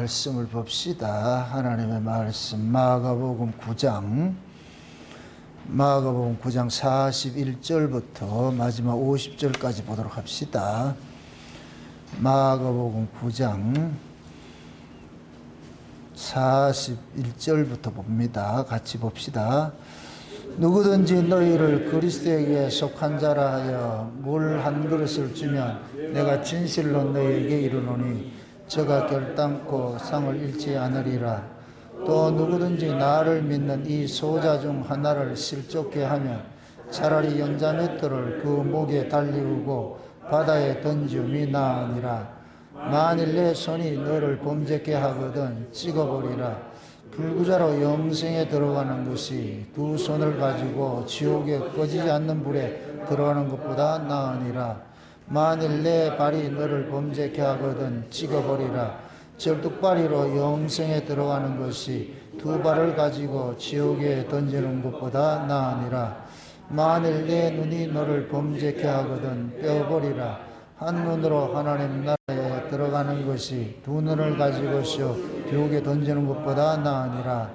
말씀을 봅시다. 하나님의 말씀 마가복음 9장 41절부터 마지막 50절까지 보도록 합시다. 마가복음 9장 41절부터 봅니다. 같이 봅시다. 누구든지 너희를 그리스도에게 속한 자라 하여 물 한 그릇을 주면 내가 진실로 너희에게 이르노니 저가 결단코 상을 잃지 않으리라. 또 누구든지 나를 믿는 이 소자 중 하나를 실족게 하면 차라리 연자맷돌을 그 목에 달리우고 바다에 던지움이 나으니라. 만일 내 손이 너를 범죄케 하거든 찍어버리라. 불구자로 영생에 들어가는 것이 두 손을 가지고 지옥에 꺼지지 않는 불에 들어가는 것보다 나으니라. 만일 내 발이 너를 범죄케 하거든 찍어버리라. 절뚝발이로 영생에 들어가는 것이 두 발을 가지고 지옥에 던지는 것보다 나으니라. 만일 내 눈이 너를 범죄케 하거든 떼어버리라. 한 눈으로 하나님 나라에 들어가는 것이 두 눈을 가지고서 지옥에 던지는 것보다 나으니라.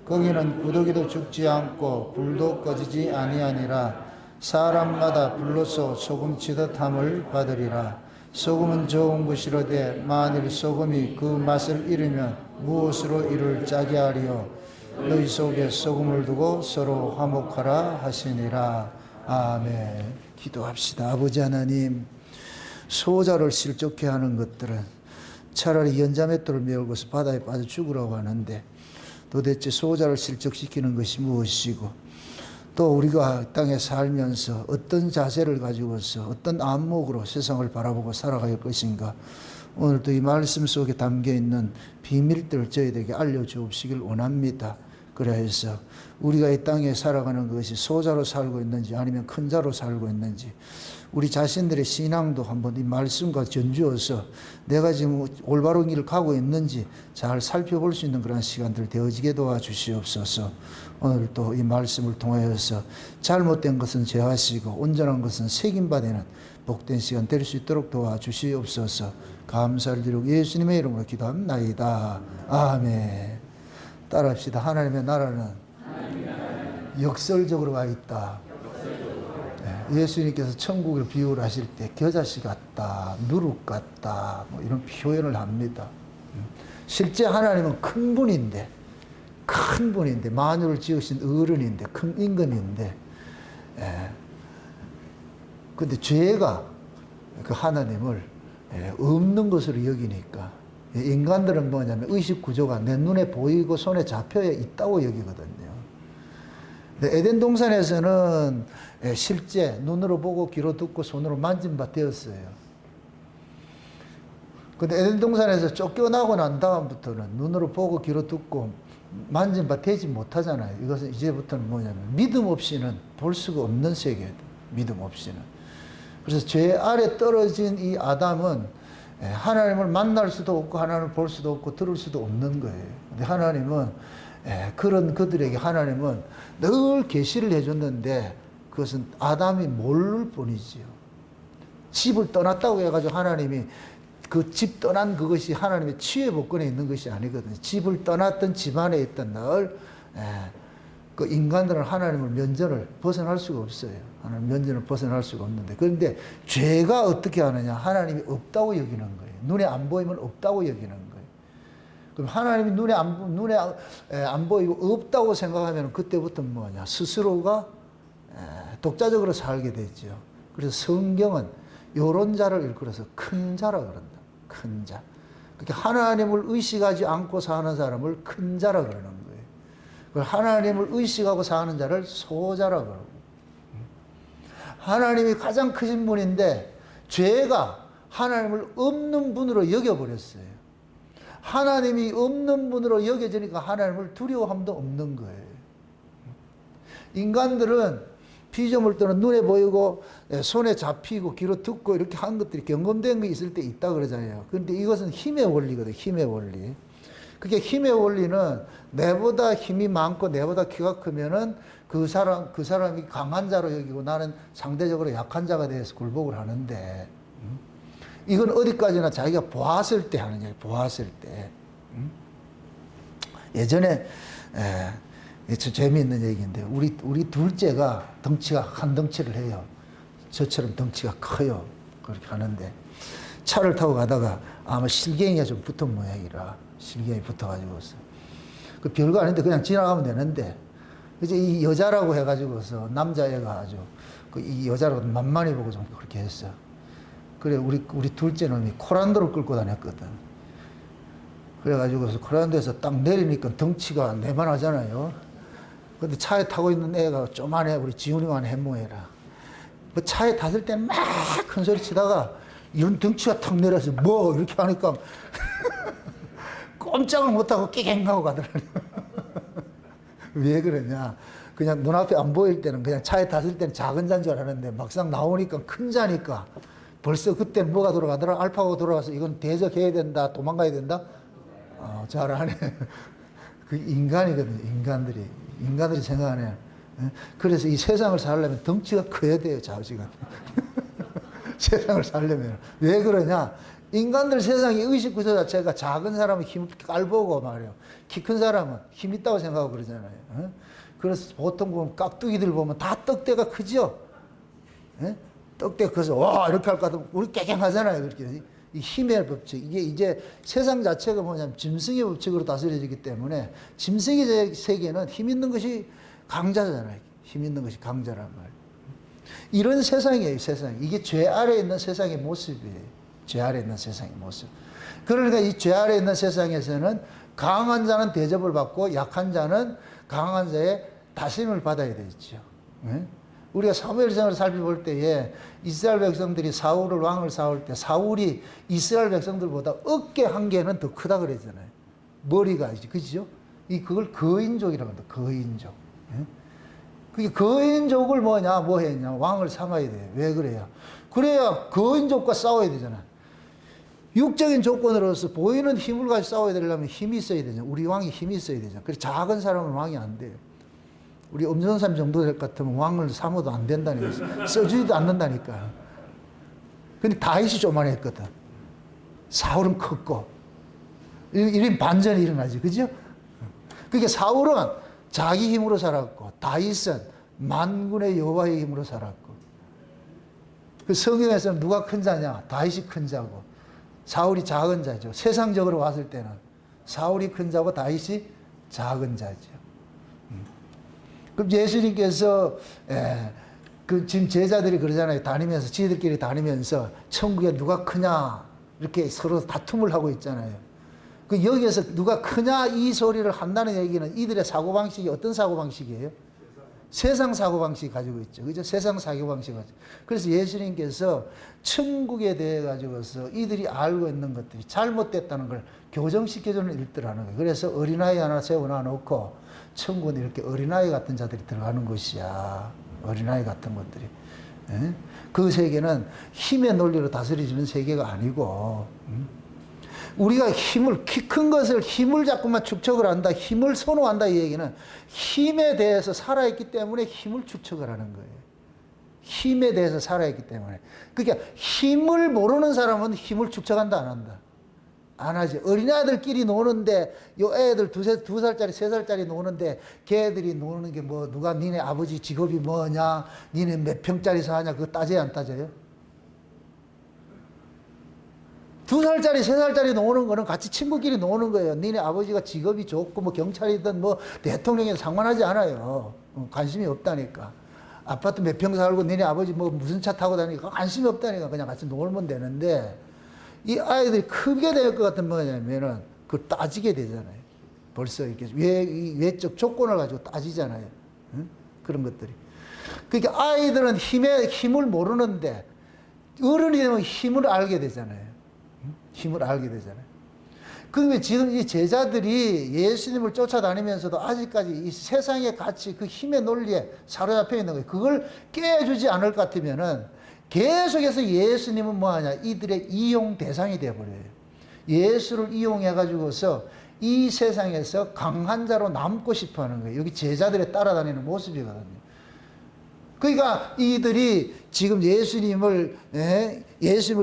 거기는 구더기도 죽지 않고 불도 꺼지지 아니하니라. 사람마다 불로서 소금 치듯함을 받으리라. 소금은 좋은 것이로되 만일 소금이 그 맛을 잃으면 무엇으로 이를 짜게 하리요. 너희 속에 소금을 두고 서로 화목하라 하시니라. 아멘. 기도합시다. 아버지 하나님, 소자를 실족케 하는 것들은 차라리 연자맷돌을 메울고서 바다에 빠져 죽으라고 하는데 도대체 소자를 실족시키는 것이 무엇이고 또 우리가 땅에 살면서 어떤 자세를 가지고서 어떤 안목으로 세상을 바라보고 살아갈 것인가, 오늘도 이 말씀 속에 담겨있는 비밀들을 저희들에게 알려주옵시길 원합니다. 그래서 우리가 이 땅에 살아가는 것이 소자로 살고 있는지 아니면 큰 자로 살고 있는지 우리 자신들의 신앙도 한번 이 말씀과 견주어서 내가 지금 올바른 길을 가고 있는지 잘 살펴볼 수 있는 그런 시간들 되어지게 도와주시옵소서. 오늘 또 이 말씀을 통하여서 잘못된 것은 제하시고 온전한 것은 책임받는 복된 시간 될 수 있도록 도와주시옵소서. 감사를 드리고 예수님의 이름으로 기도합나이다. 아멘. 따라합시다. 하나님의 나라는 역설적으로 와 있다. 예수님께서 천국을 비유를 하실 때 겨자씨 같다, 누룩 같다, 뭐 이런 표현을 합니다. 실제 하나님은 큰 분인데 만유를 지으신 어른인데 큰 임금인데, 근데 죄가 그 하나님을 없는 것으로 여기니까 인간들은 뭐냐면 의식 구조가 내 눈에 보이고 손에 잡혀 있다고 여기거든요. 근데 에덴 동산에서는 실제 눈으로 보고 귀로 듣고 손으로 만진 바 되었어요. 근데 에덴 동산에서 쫓겨나고 난 다음부터는 눈으로 보고 귀로 듣고 만진 바 되지 못하잖아요. 이것은 이제부터는 뭐냐면 믿음 없이는 볼 수가 없는 세계예요. 믿음 없이는. 그래서 죄 아래 떨어진 이 아담은 하나님을 만날 수도 없고 하나님을 볼 수도 없고 들을 수도 없는 거예요. 근데 하나님은 그런 그들에게 하나님은 늘 계시를 해줬는데 그것은 아담이 모를 뿐이지요. 집을 떠났다고 해가지고 하나님이 그 집 떠난 그것이 하나님의 치유의 복권에 있는 것이 아니거든요. 집을 떠났던 집안에 있던 늘 그 인간들은 하나님을 면전을 벗어날 수가 없어요. 하나님 면전을 벗어날 수가 없는데, 그런데 죄가 어떻게 하느냐? 하나님이 없다고 여기는 거예요. 눈에 안 보이면 없다고 여기는 거예요. 그럼 하나님이 눈에 안 보이고 없다고 생각하면 그때부터 뭐냐? 스스로가 독자적으로 살게 되죠. 그래서 성경은 요런 자를 일컬어서 큰 자라 그런다. 큰 자. 그러니까 하나님을 의식하지 않고 사는 사람을 큰 자라 그러는 거예요. 하나님을 의식하고 사는 자를 소자라 그러고. 하나님이 가장 크신 분인데 죄가 하나님을 없는 분으로 여겨버렸어요. 하나님이 없는 분으로 여겨지니까 하나님을 두려워함도 없는 거예요. 인간들은 피조물들은 눈에 보이고 손에 잡히고 귀로 듣고 이렇게 한 것들이 경험된 게 있을 때 있다 그러잖아요. 그런데 이것은 힘의 원리거든요. 힘의 원리. 그게 힘의 원리는 내보다 힘이 많고 내보다 키가 크면은 그 사람이 강한 자로 여기고 나는 상대적으로 약한 자가 돼서 굴복을 하는데, 이건 어디까지나 자기가 보았을 때 하는 얘기예요. 보았을 때. 예전에 참 재미있는 얘기인데 우리 둘째가 덩치가 한 덩치를 해요. 저처럼 덩치가 커요. 그렇게 하는데 차를 타고 가다가 아마 실갱이가 좀 붙은 모양이라 실갱이 붙어가지고서 그 별거 아닌데 그냥 지나가면 되는데 이제 이 여자라고 해가지고서 남자애가 아주 그 이 여자라고 만만히 보고 좀 그렇게 했어. 그래 우리 둘째 놈이 코란도를 끌고 다녔거든. 그래가지고서 코란도에서 딱 내리니까 덩치가 내만하잖아요. 근데 차에 타고 있는 애가 쪼만해. 우리 지훈이만 해모해라. 그 차에 탔을 때는 막 큰 소리 치다가 이런 덩치가 탁 내려서 뭐 이렇게 하니까 꼼짝을 못하고 끼갱하고 가더라고요. 왜 그러냐. 그냥 눈앞에 안 보일 때는 그냥 차에 탔을 때는 작은 잔 줄 알았는데 막상 나오니까 큰 자니까 벌써 그때는 뭐가 돌아가더라. 알파고가 돌아가서 이건 대적해야 된다. 도망가야 된다. 잘하네. 그 인간이거든요. 인간들이 생각하네. 그래서 이 세상을 살려면 덩치가 커야 돼요. 좌우지간. 세상을 살려면. 왜 그러냐. 인간들 세상의 의식 구조 자체가 작은 사람은 힘을 깔보고 말이에요. 키 큰 사람은 힘 있다고 생각하고 그러잖아요. 그래서 보통 보면 깍두기들 보면 다 떡대가 크죠. 떡대가 커서 와 이렇게 할 것 같으면 우리 깨갱하잖아요. 그렇게. 이 힘의 법칙. 이게 이제 세상 자체가 뭐냐면 짐승의 법칙으로 다스려지기 때문에 짐승의 세계는 힘 있는 것이 강자잖아요. 힘 있는 것이 강자란 말이에요. 이런 세상이에요, 세상. 이게 죄 아래에 있는 세상의 모습이에요. 죄 아래에 있는 세상의 모습. 그러니까 이 죄 아래에 있는 세상에서는 강한 자는 대접을 받고 약한 자는 강한 자의 다스림을 받아야 되죠. 우리가 사무엘상을 살펴볼 때에 이스라엘 백성들이 사울을 왕을 쌓을 때 사울이 이스라엘 백성들보다 어깨 한 개는 더 크다 그랬잖아요. 머리가 그죠? 그걸 거인족이라고 합니다. 거인족. 그게 거인족을 뭐 했냐? 왕을 삼아야 돼요. 왜 그래요? 그래야 거인족과 싸워야 되잖아. 육적인 조건으로서 보이는 힘을 가지고 싸워야 되려면 힘이 있어야 되잖아. 우리 왕이 힘이 있어야 되잖아. 그래서 작은 사람은 왕이 안 돼요. 우리 엄전삼 정도 될 것 같으면 왕을 삼아도 안 된다니까. 써주지도 않는다니까. 근데 다윗이 조만했거든. 사울은 컸고. 이런 반전이 일어나지. 그죠? 그러니까 사울은 자기 힘으로 살았고, 다윗은 만군의 여호와의 힘으로 살았고. 그 성경에서는 누가 큰 자냐? 다윗이 큰 자고, 사울이 작은 자죠. 세상적으로 봤을 때는 사울이 큰 자고 다윗이 작은 자죠. 그럼 예수님께서 지금 제자들이 그러잖아요. 다니면서 지들끼리 다니면서 천국에 누가 크냐 이렇게 서로 다툼을 하고 있잖아요. 그 여기에서 누가 크냐 이 소리를 한다는 얘기는 이들의 사고방식이 어떤 사고방식이에요? 세상 사고방식 가지고 있죠. 그죠? 세상 사고방식 가지고. 그래서 예수님께서 천국에 대해 가지고서 이들이 알고 있는 것들이 잘못됐다는 걸 교정시켜주는 일들을 하는 거예요. 그래서 어린아이 하나 세워놔 놓고 천국은 이렇게 어린아이 같은 자들이 들어가는 것이야. 어린아이 같은 것들이. 그 세계는 힘의 논리로 다스려지는 세계가 아니고, 우리가 키 큰 것을 힘을 자꾸만 축적을 한다, 힘을 선호한다 이 얘기는 힘에 대해서 살아있기 때문에 힘을 축적을 하는 거예요. 힘에 대해서 살아있기 때문에. 그러니까 힘을 모르는 사람은 힘을 축적한다 안 한다? 안 하지. 어린아이들끼리 노는데 요 애들 두 살짜리 세 살짜리 노는데 걔들이 노는 게 뭐 누가 니네 아버지 직업이 뭐냐, 니네 몇 평짜리 사냐 그거 따져야 안 따져요? 2살짜리, 3살짜리 노는 거는 같이 친구끼리 노는 거예요. 니네 아버지가 직업이 좋고, 뭐 경찰이든 뭐 대통령이든 상관하지 않아요. 관심이 없다니까. 아파트 몇 평 살고 니네 아버지 뭐 무슨 차 타고 다니니까 관심이 없다니까. 그냥 같이 놀면 되는데, 이 아이들이 크게 될 것 같은 뭐냐면은 그걸 따지게 되잖아요. 벌써 이렇게 외적 조건을 가지고 따지잖아요. 응? 그런 것들이. 그러니까 아이들은 힘을 모르는데, 어른이 되면 힘을 알게 되잖아요. 힘을 알게 되잖아요. 그러면 지금 이 제자들이 예수님을 쫓아다니면서도 아직까지 이 세상의 가치, 그 힘의 논리에 사로잡혀 있는 거예요. 그걸 깨주지 않을 것 같으면은 계속해서 예수님은 뭐하냐? 이들의 이용 대상이 되어버려요. 예수를 이용해가지고서 이 세상에서 강한 자로 남고 싶어 하는 거예요. 여기 제자들의 따라다니는 모습이거든요. 그러니까 이들이 지금 예수님을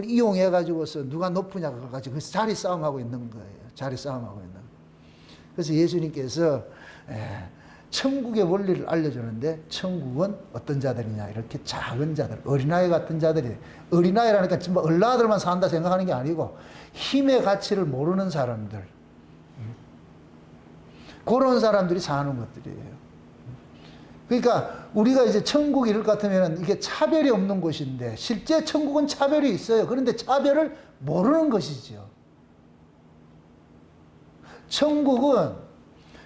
이용해 가지고서 누가 높으냐 가지고 그 자리 싸움하고 있는 거예요. 자리 싸움하고 있는. 그래서 예수님께서 천국의 원리를 알려주는데 천국은 어떤 자들이냐, 이렇게 작은 자들, 어린아이 같은 자들이, 어린아이라니까 지금 얼라들만 산다 생각하는 게 아니고 힘의 가치를 모르는 사람들, 그런 사람들이 사는 것들이에요. 그러니까 우리가 이제 천국 이럴 것 같으면 이게 차별이 없는 곳인데 실제 천국은 차별이 있어요. 그런데 차별을 모르는 것이죠. 천국은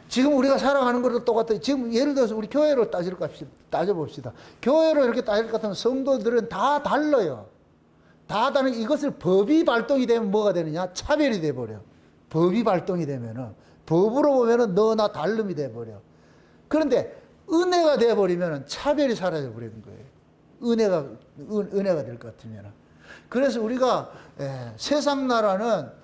지금 우리가 살아가는 것도 똑같아요. 지금 예를 들어서 우리 교회로 따져봅시다. 교회로 이렇게 따질 것 같으면 성도들은 다 달라요. 다 다른, 이것을 법이 발동이 되면 뭐가 되느냐? 차별이 돼버려. 법이 발동이 되면은, 법으로 보면은 너나 다름이 돼버려. 그런데 은혜가 돼버리면은 차별이 사라져 버리는 거예요. 은혜가 될 것 같으면은. 그래서 우리가 세상 나라는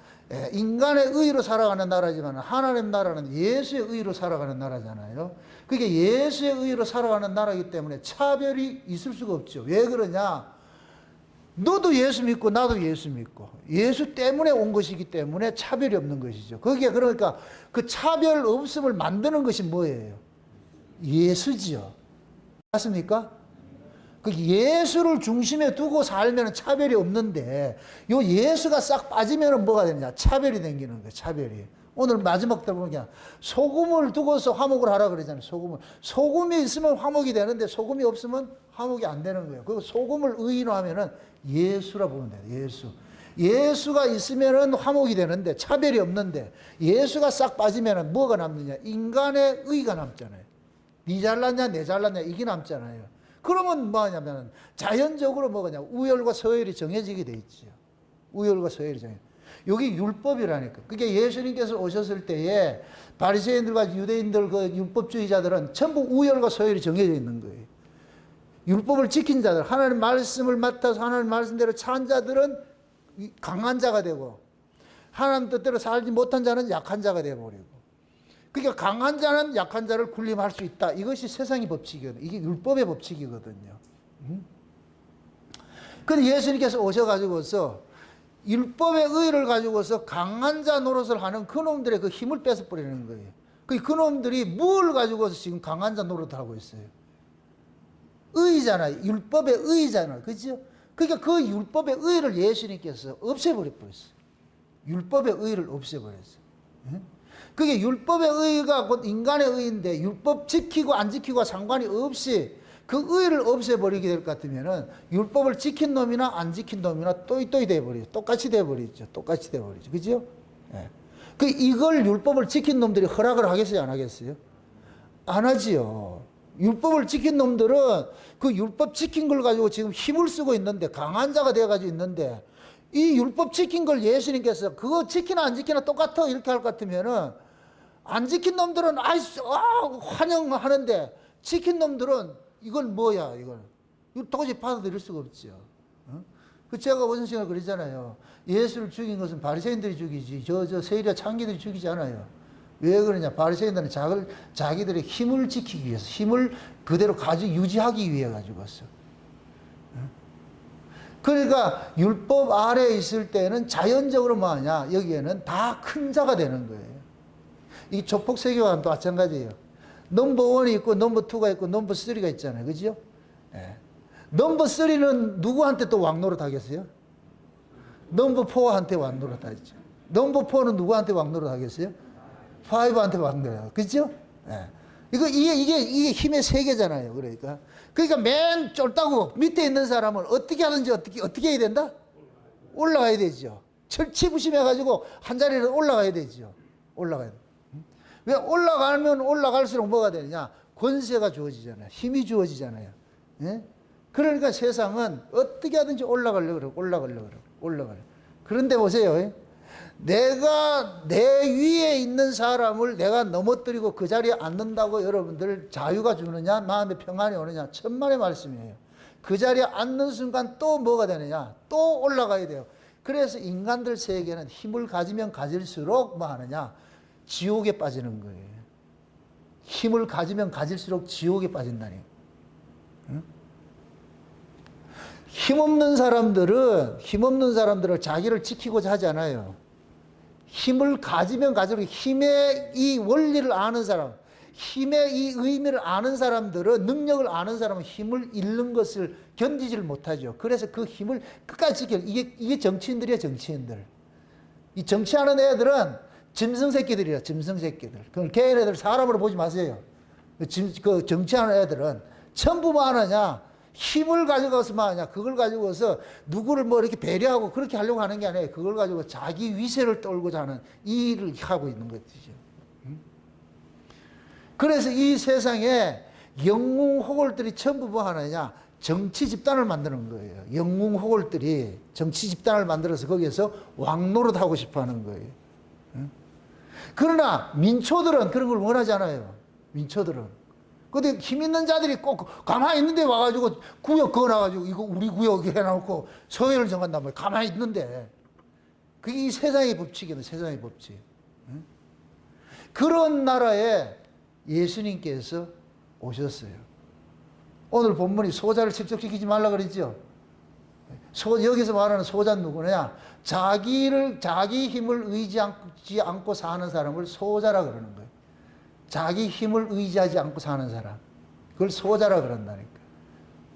인간의 의로 살아가는 나라지만 하나님 나라는 예수의 의로 살아가는 나라잖아요. 그게 예수의 의로 살아가는 나라이기 때문에 차별이 있을 수가 없죠. 왜 그러냐? 너도 예수 믿고 나도 예수 믿고 예수 때문에 온 것이기 때문에 차별이 없는 것이죠. 거기에 그러니까 그 차별 없음을 만드는 것이 뭐예요? 예수지요. 맞습니까? 그 예수를 중심에 두고 살면 차별이 없는데 요 예수가 싹 빠지면 뭐가 되느냐? 차별이 생기는 거예요. 차별이. 오늘 마지막 때 보면 소금을 두고서 화목을 하라 그러잖아요. 소금이 있으면 화목이 되는데 소금이 없으면 화목이 안 되는 거예요. 그 소금을 의인으로 하면은 예수라 보면 돼요. 예수가 있으면은 화목이 되는데 차별이 없는데 예수가 싹 빠지면은 뭐가 남느냐? 인간의 의가 남잖아요. 니 잘났냐 내 잘났냐 이게 남잖아요. 그러면 뭐냐면 자연적으로 뭐냐? 우열과 서열이 정해지게 돼 있죠. 우열과 서열이 정해. 여기 율법이라니까. 그게 예수님께서 오셨을 때에 바리새인들과 유대인들 그 율법주의자들은 전부 우열과 서열이 정해져 있는 거예요. 율법을 지킨 자들, 하나님 말씀을 맡아서 하나님 말씀대로 산 자들은 강한 자가 되고 하나님 뜻대로 살지 못한 자는 약한 자가 되어버리고, 그러니까 강한 자는 약한 자를 군림할 수 있다. 이것이 세상의 법칙이거든요. 이게 율법의 법칙이거든요. 근데 예수님께서 오셔가지고서 율법의 의를 가지고서 강한 자 노릇을 하는 그놈들의 그 힘을 뺏어버리는 거예요. 그놈들이 뭘 가지고서 지금 강한 자 노릇을 하고 있어요? 의잖아요. 율법의 의잖아요. 그죠? 그러니까 그 율법의 의를 예수님께서 없애버렸어요. 율법의 의를 없애버렸어요. 그게 율법의 의가 곧 인간의 의인데 율법 지키고 안 지키고 상관이 없이 그 의를 없애버리게 될 것 같으면은 율법을 지킨 놈이나 안 지킨 놈이나 또이 돼버리죠. 똑같이 돼버리죠. 똑같이 돼버리죠. 그죠? 예. 이걸 율법을 지킨 놈들이 허락을 하겠어요? 안 하겠어요? 안 하지요. 율법을 지킨 놈들은 그 율법 지킨 걸 가지고 지금 힘을 쓰고 있는데 강한 자가 되어가지고 있는데 이 율법 지킨 걸 예수님께서 그거 지키나 안 지키나 똑같아 이렇게 할 것 같으면은 안 지킨 놈들은 환영하는데 지킨 놈들은 이건 뭐야 이건 도저히 받아들일 수가 없죠. 그 제가 어떤 시간에 그러잖아요. 예수를 죽인 것은 바리새인들이 죽이지 저 세리와 창기들이 죽이지 않아요. 왜 그러냐? 바리새인들은 자기들의 힘을 지키기 위해서 힘을 그대로 유지하기 위해 가지고서. 그러니까 율법 아래에 있을 때는 자연적으로 뭐하냐? 여기에는 다 큰 자가 되는 거예요. 이 조폭 세계와도 마찬가지예요. 넘버 1이 있고 넘버 2가 있고 넘버 3가 있잖아요. 그죠? 예. 넘버 3는 누구한테 또 왕노릇 하겠어요? 넘버 4한테 왕노릇 하죠. 넘버 4는 누구한테 왕노릇 하겠어요? 5한테 왕노릇. 그죠? 예. 이게 힘의 세계잖아요. 그러니까 맨 쫄다고 밑에 있는 사람은 어떻게 하든지 어떻게 해야 된다? 올라가야 되죠. 철치부심해가지고 한 자리를 올라가야 되죠. 올라가야 돼. 왜 올라가면 올라갈수록 뭐가 되느냐? 권세가 주어지잖아요. 힘이 주어지잖아요. 예? 그러니까 세상은 어떻게 하든지 올라가려고 그래요. 그런데 보세요. 내가 내 위에 있는 사람을 내가 넘어뜨리고 그 자리에 앉는다고 여러분들 자유가 주느냐? 마음의 평안이 오느냐? 천만의 말씀이에요. 그 자리에 앉는 순간 또 뭐가 되느냐? 또 올라가야 돼요. 그래서 인간들 세계는 힘을 가지면 가질수록 뭐 하느냐? 지옥에 빠지는 거예요. 힘을 가지면 가질수록 지옥에 빠진다니. 응? 힘없는 사람들은 자기를 지키고자 하지 않아요. 힘을 가지면 가질수록 힘의 이 원리를 아는 사람, 힘의 이 의미를 아는 사람들은, 능력을 아는 사람은 힘을 잃는 것을 견디지를 못하죠. 그래서 그 힘을 끝까지 지켜. 이게 정치인들이야, 정치인들. 이 정치하는 애들은 짐승 새끼들이야, 짐승 새끼들. 그럼 걔네들 사람으로 보지 마세요. 그 정치하는 애들은 전부 뭐 하느냐? 힘을 가져가서 뭐 하냐? 그걸 가지고서 누구를 뭐 이렇게 배려하고 그렇게 하려고 하는 게 아니에요. 그걸 가지고 자기 위세를 떨고자 하는 이 일을 하고 있는 것이죠. 그래서 이 세상에 영웅호걸들이 전부 뭐 하느냐? 정치 집단을 만드는 거예요. 영웅호걸들이 정치 집단을 만들어서 거기에서 왕노릇 하고 싶어 하는 거예요. 그러나 민초들은 그런 걸 원하지 않아요. 민초들은. 근데 힘 있는 자들이 꼭 가만히 있는데 와가지고 구역 그어놔가지고 이거 우리 구역 해놓고 서해를 정한단 말이에요. 가만히 있는데. 그게 이 세상의 법칙이에요. 세상의 법칙. 그런 나라에 예수님께서 오셨어요. 오늘 본문이 소자를 실족시키지 말라 그랬죠. 여기서 말하는 소자는 누구냐? 자기 힘을 의지하지 않고 사는 사람을 소자라 그러는 거예요. 자기 힘을 의지하지 않고 사는 사람. 그걸 소자라 그런다니까.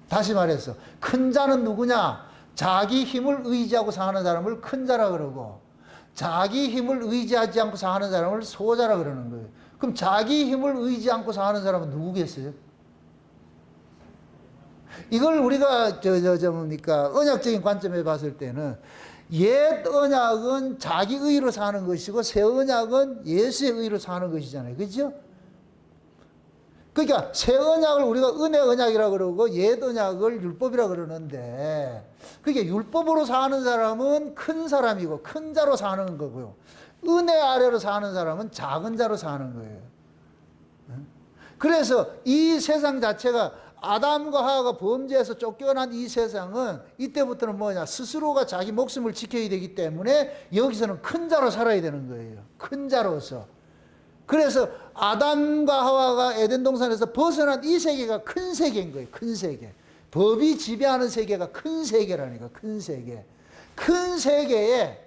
다시 말해서 큰 자는 누구냐? 자기 힘을 의지하고 사는 사람을 큰 자라 그러고, 자기 힘을 의지하지 않고 사는 사람을 소자라 그러는 거예요. 그럼 자기 힘을 의지 않고 사는 사람은 누구겠어요? 이걸 우리가 뭡니까? 언약적인 관점에 봤을 때는 옛 언약은 자기 의로 사는 것이고 새 언약은 예수의 의로 사는 것이잖아요. 그죠? 그러니까 새 언약을 우리가 은혜 언약이라고 그러고 옛 언약을 율법이라고 그러는데, 그게 율법으로 사는 사람은 큰 사람이고 큰 자로 사는 거고요. 은혜 아래로 사는 사람은 작은 자로 사는 거예요. 그래서 이 세상 자체가 아담과 하와가 범죄해서 쫓겨난 이 세상은 이때부터는 뭐냐? 스스로가 자기 목숨을 지켜야 되기 때문에 여기서는 큰 자로 살아야 되는 거예요. 큰 자로서. 그래서 아담과 하와가 에덴 동산에서 벗어난 이 세계가 큰 세계인 거예요. 큰 세계. 법이 지배하는 세계가 큰 세계라니까. 큰 세계. 큰 세계에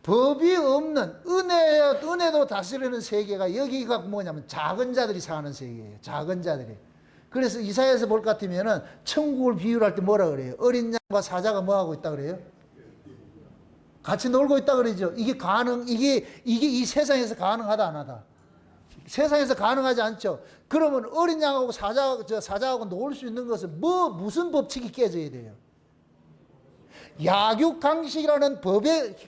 법이 없는 은혜도 다스리는 세계가, 여기가 뭐냐면 작은 자들이 사는 세계예요. 작은 자들이. 그래서 이사야에서 볼 것 같으면은 천국을 비유할 때 뭐라 그래요? 어린 양과 사자가 뭐 하고 있다 그래요? 같이 놀고 있다 그러죠. 이게 이 세상에서 가능하다 안 하다? 세상에서 가능하지 않죠. 그러면 어린 양하고 사자하고 놀 수 있는 것은 무슨 법칙이 깨져야 돼요? 약육강식이라는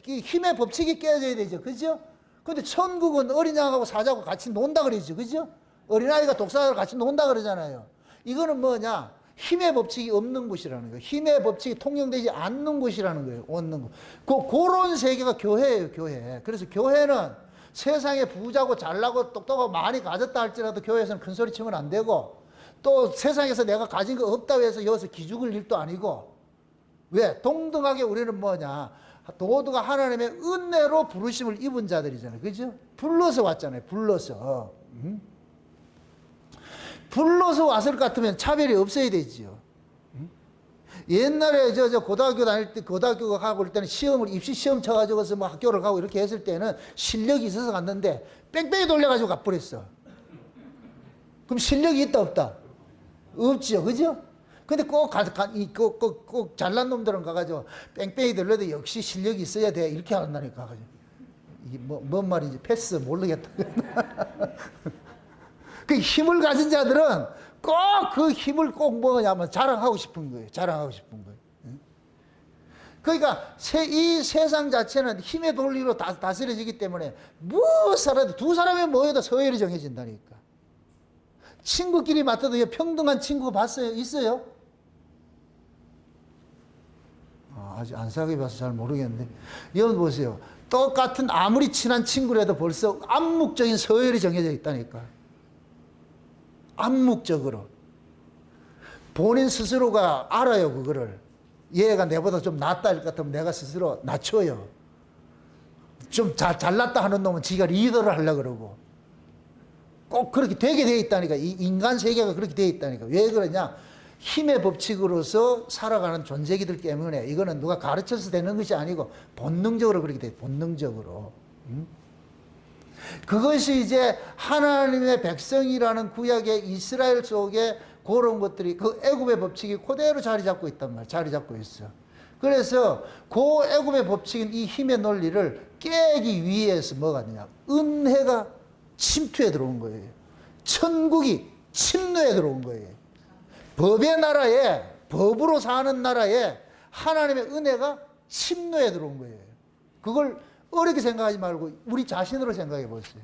힘의 법칙이 깨져야 되죠. 그죠? 근데 천국은 어린 양하고 사자하고 같이 논다 그러죠. 그죠? 어린아이가 독사를 같이 논다 그러잖아요. 이거는 뭐냐? 힘의 법칙이 없는 곳이라는 거예요. 힘의 법칙이 통용되지 않는 곳이라는 거예요. 없는 곳. 그런 세계가 교회예요, 교회. 그래서 교회는 세상에 부자고 잘나고 똑똑하고 많이 가졌다 할지라도 교회에서는 큰 소리 치면 안 되고, 또 세상에서 내가 가진 거 없다고 해서 여기서 기죽을 일도 아니고, 왜? 동등하게 우리는 뭐냐? 모두가 하나님의 은혜로 부르심을 입은 자들이잖아요. 그죠? 불러서 왔잖아요. 불러서. 불러서 왔을 것 같으면 차별이 없어야 되지요. 옛날에 고등학교 다닐 때, 고등학교 가고 올 때는 입시 시험 쳐가지고서 뭐 학교를 가고 이렇게 했을 때는 실력이 있어서 갔는데 뺑뺑이 돌려가지고 가버렸어. 그럼 실력이 있다, 없다? 없지요. 그죠? 근데 꼭 잘난 놈들은 가가지고 뺑뺑이 돌려도 역시 실력이 있어야 돼. 이렇게 한다니까. 이게 뭔 말인지 패스 모르겠다. 그 힘을 가진 자들은 꼭 그 힘을 꼭 뭐냐면 자랑하고 싶은 거예요. 자랑하고 싶은 거예요. 그러니까 이 세상 자체는 힘의 논리로 다스려지기 때문에 무엇이라도 두 사람이 모여도 서열이 정해진다니까. 친구끼리 맡아도 평등한 친구 봤어요? 있어요? 아직 안 사귀어 봐서 잘 모르겠는데. 여러분 보세요. 똑같은 아무리 친한 친구라도 벌써 암묵적인 서열이 정해져 있다니까. 암묵적으로. 본인 스스로가 알아요, 그거를. 얘가 내보다 좀 낫다 할 것 같으면 내가 스스로 낮춰요. 좀 잘났다 하는 놈은 지가 리더를 하려고 그러고. 꼭 그렇게 되게 돼 있다니까. 이 인간 세계가 그렇게 돼 있다니까. 왜 그러냐? 힘의 법칙으로서 살아가는 존재이기 때문에 이거는 누가 가르쳐서 되는 것이 아니고 본능적으로 그렇게 돼. 본능적으로. 그것이 이제 하나님의 백성이라는 구약의 이스라엘 속에 그런 것들이 그 애굽의 법칙이 그대로 자리 잡고 있단 말이에요. 자리 잡고 있어. 그래서 그 애굽의 법칙인 이 힘의 논리를 깨기 위해서 뭐가 되냐? 은혜가 침투해 들어온 거예요. 천국이 침노해 들어온 거예요. 법의 나라에, 법으로 사는 나라에 하나님의 은혜가 침노해 들어온 거예요. 그걸 어렵게 생각하지 말고 우리 자신으로 생각해 보세요.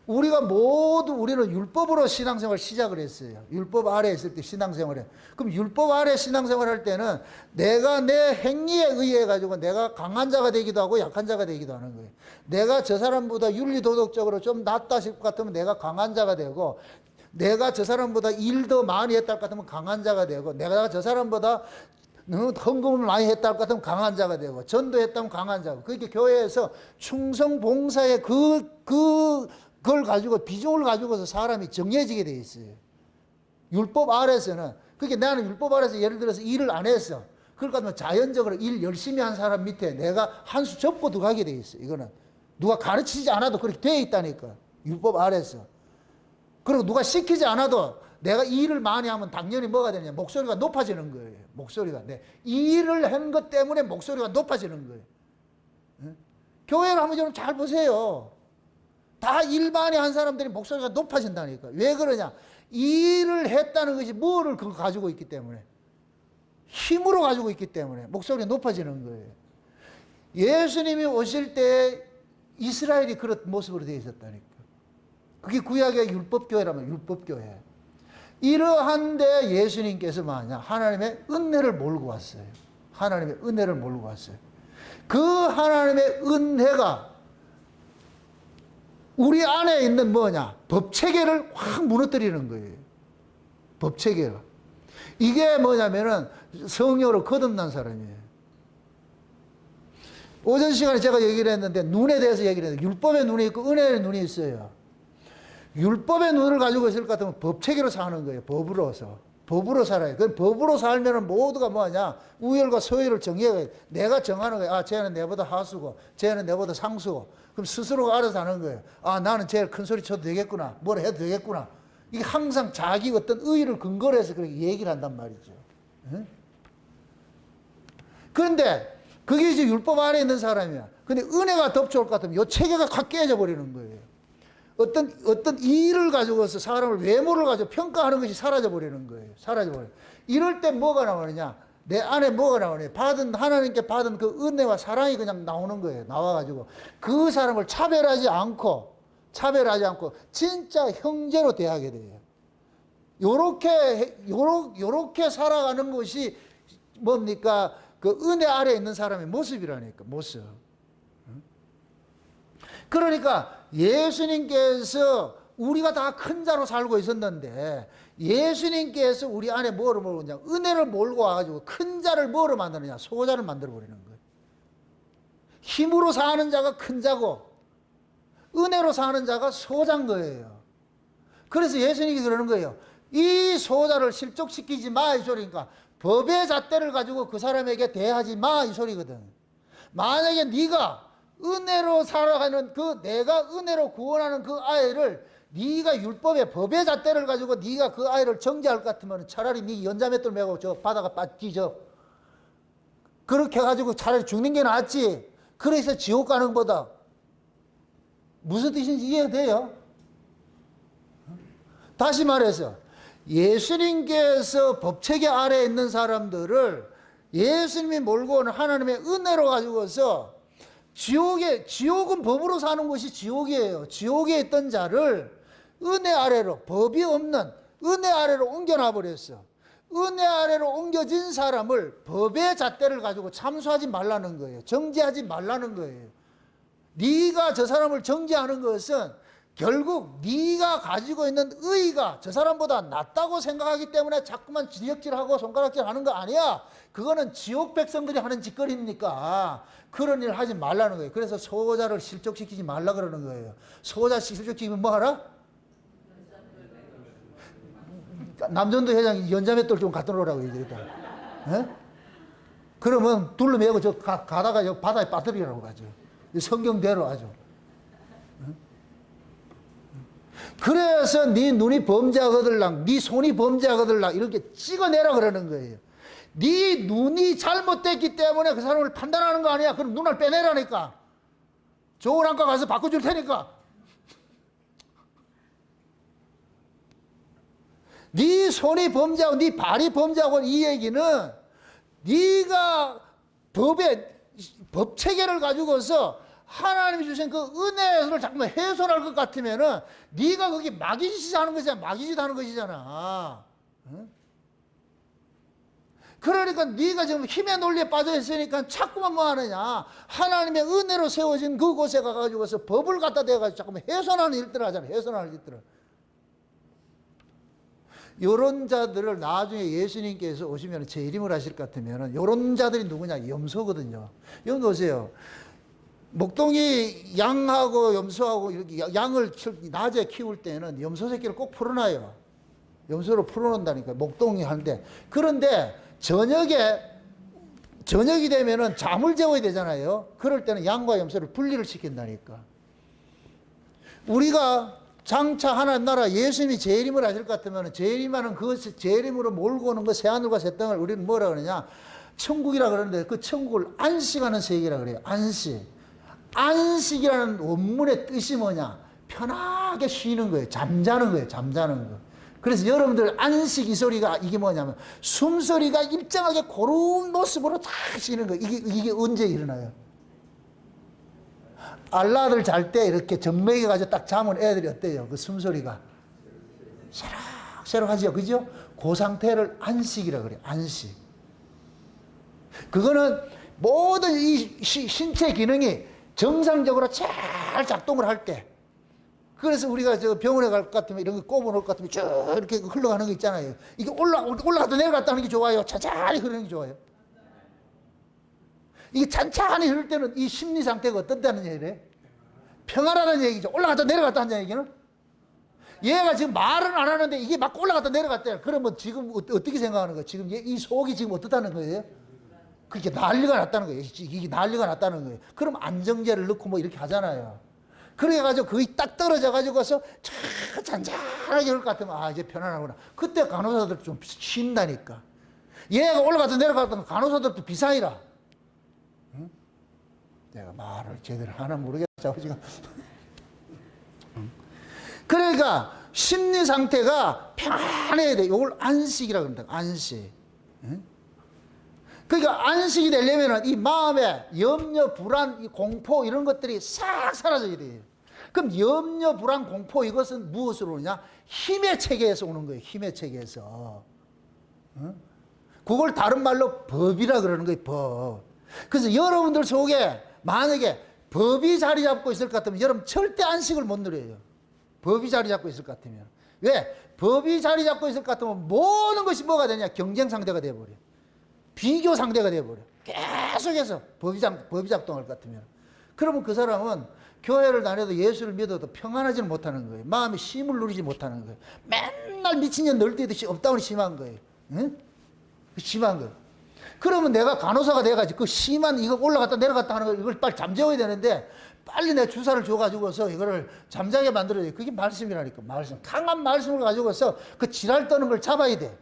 우리가 모두 우리는 율법으로 신앙생활 시작을 했어요. 율법 아래 있을 때 신앙생활에. 그럼 율법 아래 신앙생활 할 때는 내가 내 행위에 의해 가지고 내가 강한 자가 되기도 하고 약한 자가 되기도 하는 거예요. 내가 저 사람보다 윤리도덕적으로 좀 낫다 싶을 것 같으면 내가 강한 자가 되고, 내가 저 사람보다 일 더 많이 했다 할 것 같으면 강한 자가 되고, 내가 저 사람보다 헌금을 많이 했다 할 것 같으면 강한 자가 되고, 전도했다면 강한 자고. 그렇게 교회에서 충성 봉사의 그걸 가지고 비중을 가지고서 사람이 정해지게 돼 있어요. 율법 아래서는. 그게 나는 율법 아래서 예를 들어서 일을 안 했어. 그러니까 자연적으로 일 열심히 한 사람 밑에 내가 한 수 접고 들어가게 돼 있어. 이거는 누가 가르치지 않아도 그렇게 돼 있다니까. 율법 아래서. 그리고 누가 시키지 않아도 내가 일을 많이 하면 당연히 뭐가 되냐? 목소리가 높아지는 거예요. 목소리가. 네. 일을 한 것 때문에 목소리가 높아지는 거예요. 응? 교회를 한번 좀 잘 보세요. 다 일 많이 한 사람들이 목소리가 높아진다니까. 왜 그러냐? 일을 했다는 것이 뭐를 그거 가지고 있기 때문에. 힘으로 가지고 있기 때문에 목소리가 높아지는 거예요. 예수님이 오실 때 이스라엘이 그런 모습으로 되어 있었다니까. 그게 구약의 율법교회라면 율법교회. 이러한데 예수님께서 뭐냐? 하나님의 은혜를 몰고 왔어요. 하나님의 은혜를 몰고 왔어요. 그 하나님의 은혜가 우리 안에 있는 뭐냐? 법체계를 확 무너뜨리는 거예요. 법체계가. 이게 뭐냐면은 성령으로 거듭난 사람이에요. 오전 시간에 제가 얘기를 했는데 눈에 대해서 얘기를 했는데 율법의 눈이 있고 은혜의 눈이 있어요. 율법의 눈을 가지고 있을 것 같으면 법체계로 사는 거예요. 법으로서. 법으로 살아요. 그 법으로 살면은 모두가 뭐냐? 우열과 서열을 정해요. 내가 정하는 거예요. 아, 쟤는 내보다 하수고, 쟤는 내보다 상수고. 그럼 스스로가 알아서 하는 거예요. 아, 나는 제일 큰 소리 쳐도 되겠구나. 뭐라 해도 되겠구나. 이게 항상 자기 어떤 의의를 근거로 해서 그렇게 얘기를 한단 말이죠. 응? 그런데 그게 이제 율법 안에 있는 사람이야. 근데 은혜가 덮쳐올 것 같으면 이 체계가 확 깨져 버리는 거예요. 어떤 일을 가지고서 사람을 외모를 가지고 평가하는 것이 사라져 버리는 거예요. 사라져 버려요. 이럴 때 뭐가 나오느냐? 내 안에 뭐가 나오느냐? 하나님께 받은 그 은혜와 사랑이 그냥 나오는 거예요. 나와가지고 그 사람을 차별하지 않고 진짜 형제로 대하게 돼요. 요렇게 살아가는 것이 뭡니까? 그 은혜 아래 있는 사람의 모습이라니까, 모습. 그러니까 예수님께서 우리가 다 큰 자로 살고 있었는데 예수님께서 우리 안에 뭐를 몰고 오냐? 은혜를 몰고 와가지고 큰 자를 뭐로 만드느냐? 소자를 만들어버리는 거예요. 힘으로 사는 자가 큰 자고 은혜로 사는 자가 소자인 거예요. 그래서 예수님이 그러는 거예요. 이 소자를 실족시키지 마, 이 소리니까 법의 잣대를 가지고 그 사람에게 대하지 마, 이 소리거든. 만약에 네가 은혜로 살아가는 내가 은혜로 구원하는 그 아이를 네가 율법의 법의 잣대를 가지고 네가 그 아이를 정죄할 것 같으면 차라리 네 연자맷돌 메고 저 바다가 빠지죠. 그렇게 해가지고 차라리 죽는 게 낫지. 그래서 지옥 가는 것보다. 무슨 뜻인지 이해돼요? 다시 말해서 예수님께서 법체계 아래에 있는 사람들을 예수님이 몰고 오는 하나님의 은혜로 가지고서 지옥은 법으로 사는 것이 지옥이에요. 지옥에 있던 자를 은혜 아래로, 법이 없는 은혜 아래로 옮겨놔 버렸어. 은혜 아래로 옮겨진 사람을 법의 잣대를 가지고 참수하지 말라는 거예요. 정죄하지 말라는 거예요. 네가 저 사람을 정죄하는 것은 결국 네가 가지고 있는 의의가 저 사람보다 낫다고 생각하기 때문에 자꾸만 지적질하고 손가락질하는 거 아니야. 그거는 지옥 백성들이 하는 짓거리니까 그런 일 하지 말라는 거예요. 그래서 소자를 실족시키지 말라 그러는 거예요. 소자 실족시키면 뭐 하라? 남전도 회장이 연자맷돌 좀 갖다 놓으라고 얘기했다. 그러면 둘러 매고 저 가다가 바다에 빠뜨리라고 가죠. 성경대로 아주. 그래서 네 눈이 범죄하거들랑 네 손이 범죄하거들랑 이렇게 찍어내라 그러는 거예요. 네 눈이 잘못됐기 때문에 그 사람을 판단하는 거 아니야. 그럼 눈을 빼내라니까. 좋은 안과 가서 바꿔줄 테니까. 네 손이 범죄하고 네 발이 범죄하고 이 얘기는 네가 법 체계를 가지고서 하나님이 주신 그 은혜를 자꾸만 훼손할 것 같으면은 네가 거기 마귀짓 하는 것이잖아. 마귀짓 하는 것이잖아. 응? 그러니까 네가 지금 힘의 논리에 빠져 있으니까 자꾸만 뭐 하느냐. 하나님의 은혜로 세워진 그곳에 가가지고서 법을 갖다 대가지고 자꾸만 훼손하는 일들을 하잖아. 훼손하는 일들을. 요런 자들을 나중에 예수님께서 오시면 재림을 하실 것 같으면 요런 자들이 누구냐? 염소거든요. 여기 보세요. 목동이 양하고 염소하고 이렇게 양을 낮에 키울 때는 염소 새끼를 꼭 풀어놔요. 염소로 풀어놓는다니까. 목동이 하는데. 그런데 저녁이 되면은 잠을 재워야 되잖아요. 그럴 때는 양과 염소를 분리를 시킨다니까. 우리가 장차 하나님 나라 예수님이 재림을 하실 것 같으면 재림하는 그 재림으로 몰고 오는 그 새하늘과 새 땅을 우리는 뭐라 그러냐? 천국이라 그러는데 그 천국을 안식하는 세계라 그래요. 안식. 안식이라는 원문의 뜻이 뭐냐? 편하게 쉬는 거예요. 잠자는 거예요. 잠자는 거. 그래서 여러분들 안식 이 소리가 이게 뭐냐면 숨소리가 일정하게 고른 모습으로 다 쉬는 거예요. 이게 언제 일어나요? 알라들 잘 때 이렇게 정맥해가지고 딱 자면 애들이 어때요? 그 숨소리가 새록새록하죠. 그죠? 그 상태를 안식이라 그래요. 안식. 그거는 모든 이 신체 기능이 정상적으로 잘 작동을 할 때. 그래서 우리가 저 병원에 갈 것 같으면 이런 거 꼽아놓을 것 같으면 쭉 이렇게 흘러가는 거 있잖아요. 이게 올라갔다 내려갔다 하는 게 좋아요? 천천히 흐르는 게 좋아요? 이게 찬찬히 흐를 때는 이 심리 상태가 어떻다는 얘기래요? 평화라는 얘기죠. 올라갔다 내려갔다 한다는 얘기는? 얘가 지금 말은 안 하는데 이게 막 올라갔다 내려갔다. 그러면 지금 어떻게 생각하는 거예요? 지금 이 속이 지금 어떻다는 거예요? 그렇게 난리가 났다는 거예요. 이게 난리가 났다는 거예요. 그럼 안정제를 넣고 뭐 이렇게 하잖아요. 그래가지고 거의 딱 떨어져가지고서 잔잔하게 흐를 것 같으면 아, 이제 편안하구나. 그때 간호사들 좀 쉰다니까. 얘가 올라갔다 내려갔다 간호사들도 비상이라. 응? 내가 말을 제대로 하나 모르겠다. 지금. 그러니까 심리 상태가 편안해야 돼. 이걸 안식이라고 합니다. 안식. 응? 그러니까 안식이 되려면 이 마음에 염려, 불안, 공포 이런 것들이 싹 사라져야 돼요. 그럼 염려, 불안, 공포 이것은 무엇으로 오느냐? 힘의 체계에서 오는 거예요. 힘의 체계에서. 응? 그걸 다른 말로 법이라 그러는 거예요. 법. 그래서 여러분들 속에 만약에 법이 자리 잡고 있을 것 같으면 여러분 절대 안식을 못 누려요. 법이 자리 잡고 있을 것 같으면. 왜? 법이 자리 잡고 있을 것 같으면 모든 것이 뭐가 되냐? 경쟁 상대가 되어버려요. 비교 상대가 되어버려. 계속해서 법이 작동할 것 같으면. 그러면 그 사람은 교회를 다녀도 예수를 믿어도 평안하지는 못하는 거예요. 마음에 쉼을 누리지 못하는 거예요. 맨날 미친년 널뛰듯이 업다운이 심한 거예요. 응? 심한 거예요. 그러면 내가 간호사가 돼가지고 그 심한 이거 올라갔다 내려갔다 하는 거 이걸 빨리 잠재워야 되는데 빨리 내 주사를 줘가지고서 이거를 잠자게 만들어야 돼. 그게 말씀이라니까. 말씀. 강한 말씀을 가지고서 그 지랄 떠는 걸 잡아야 돼.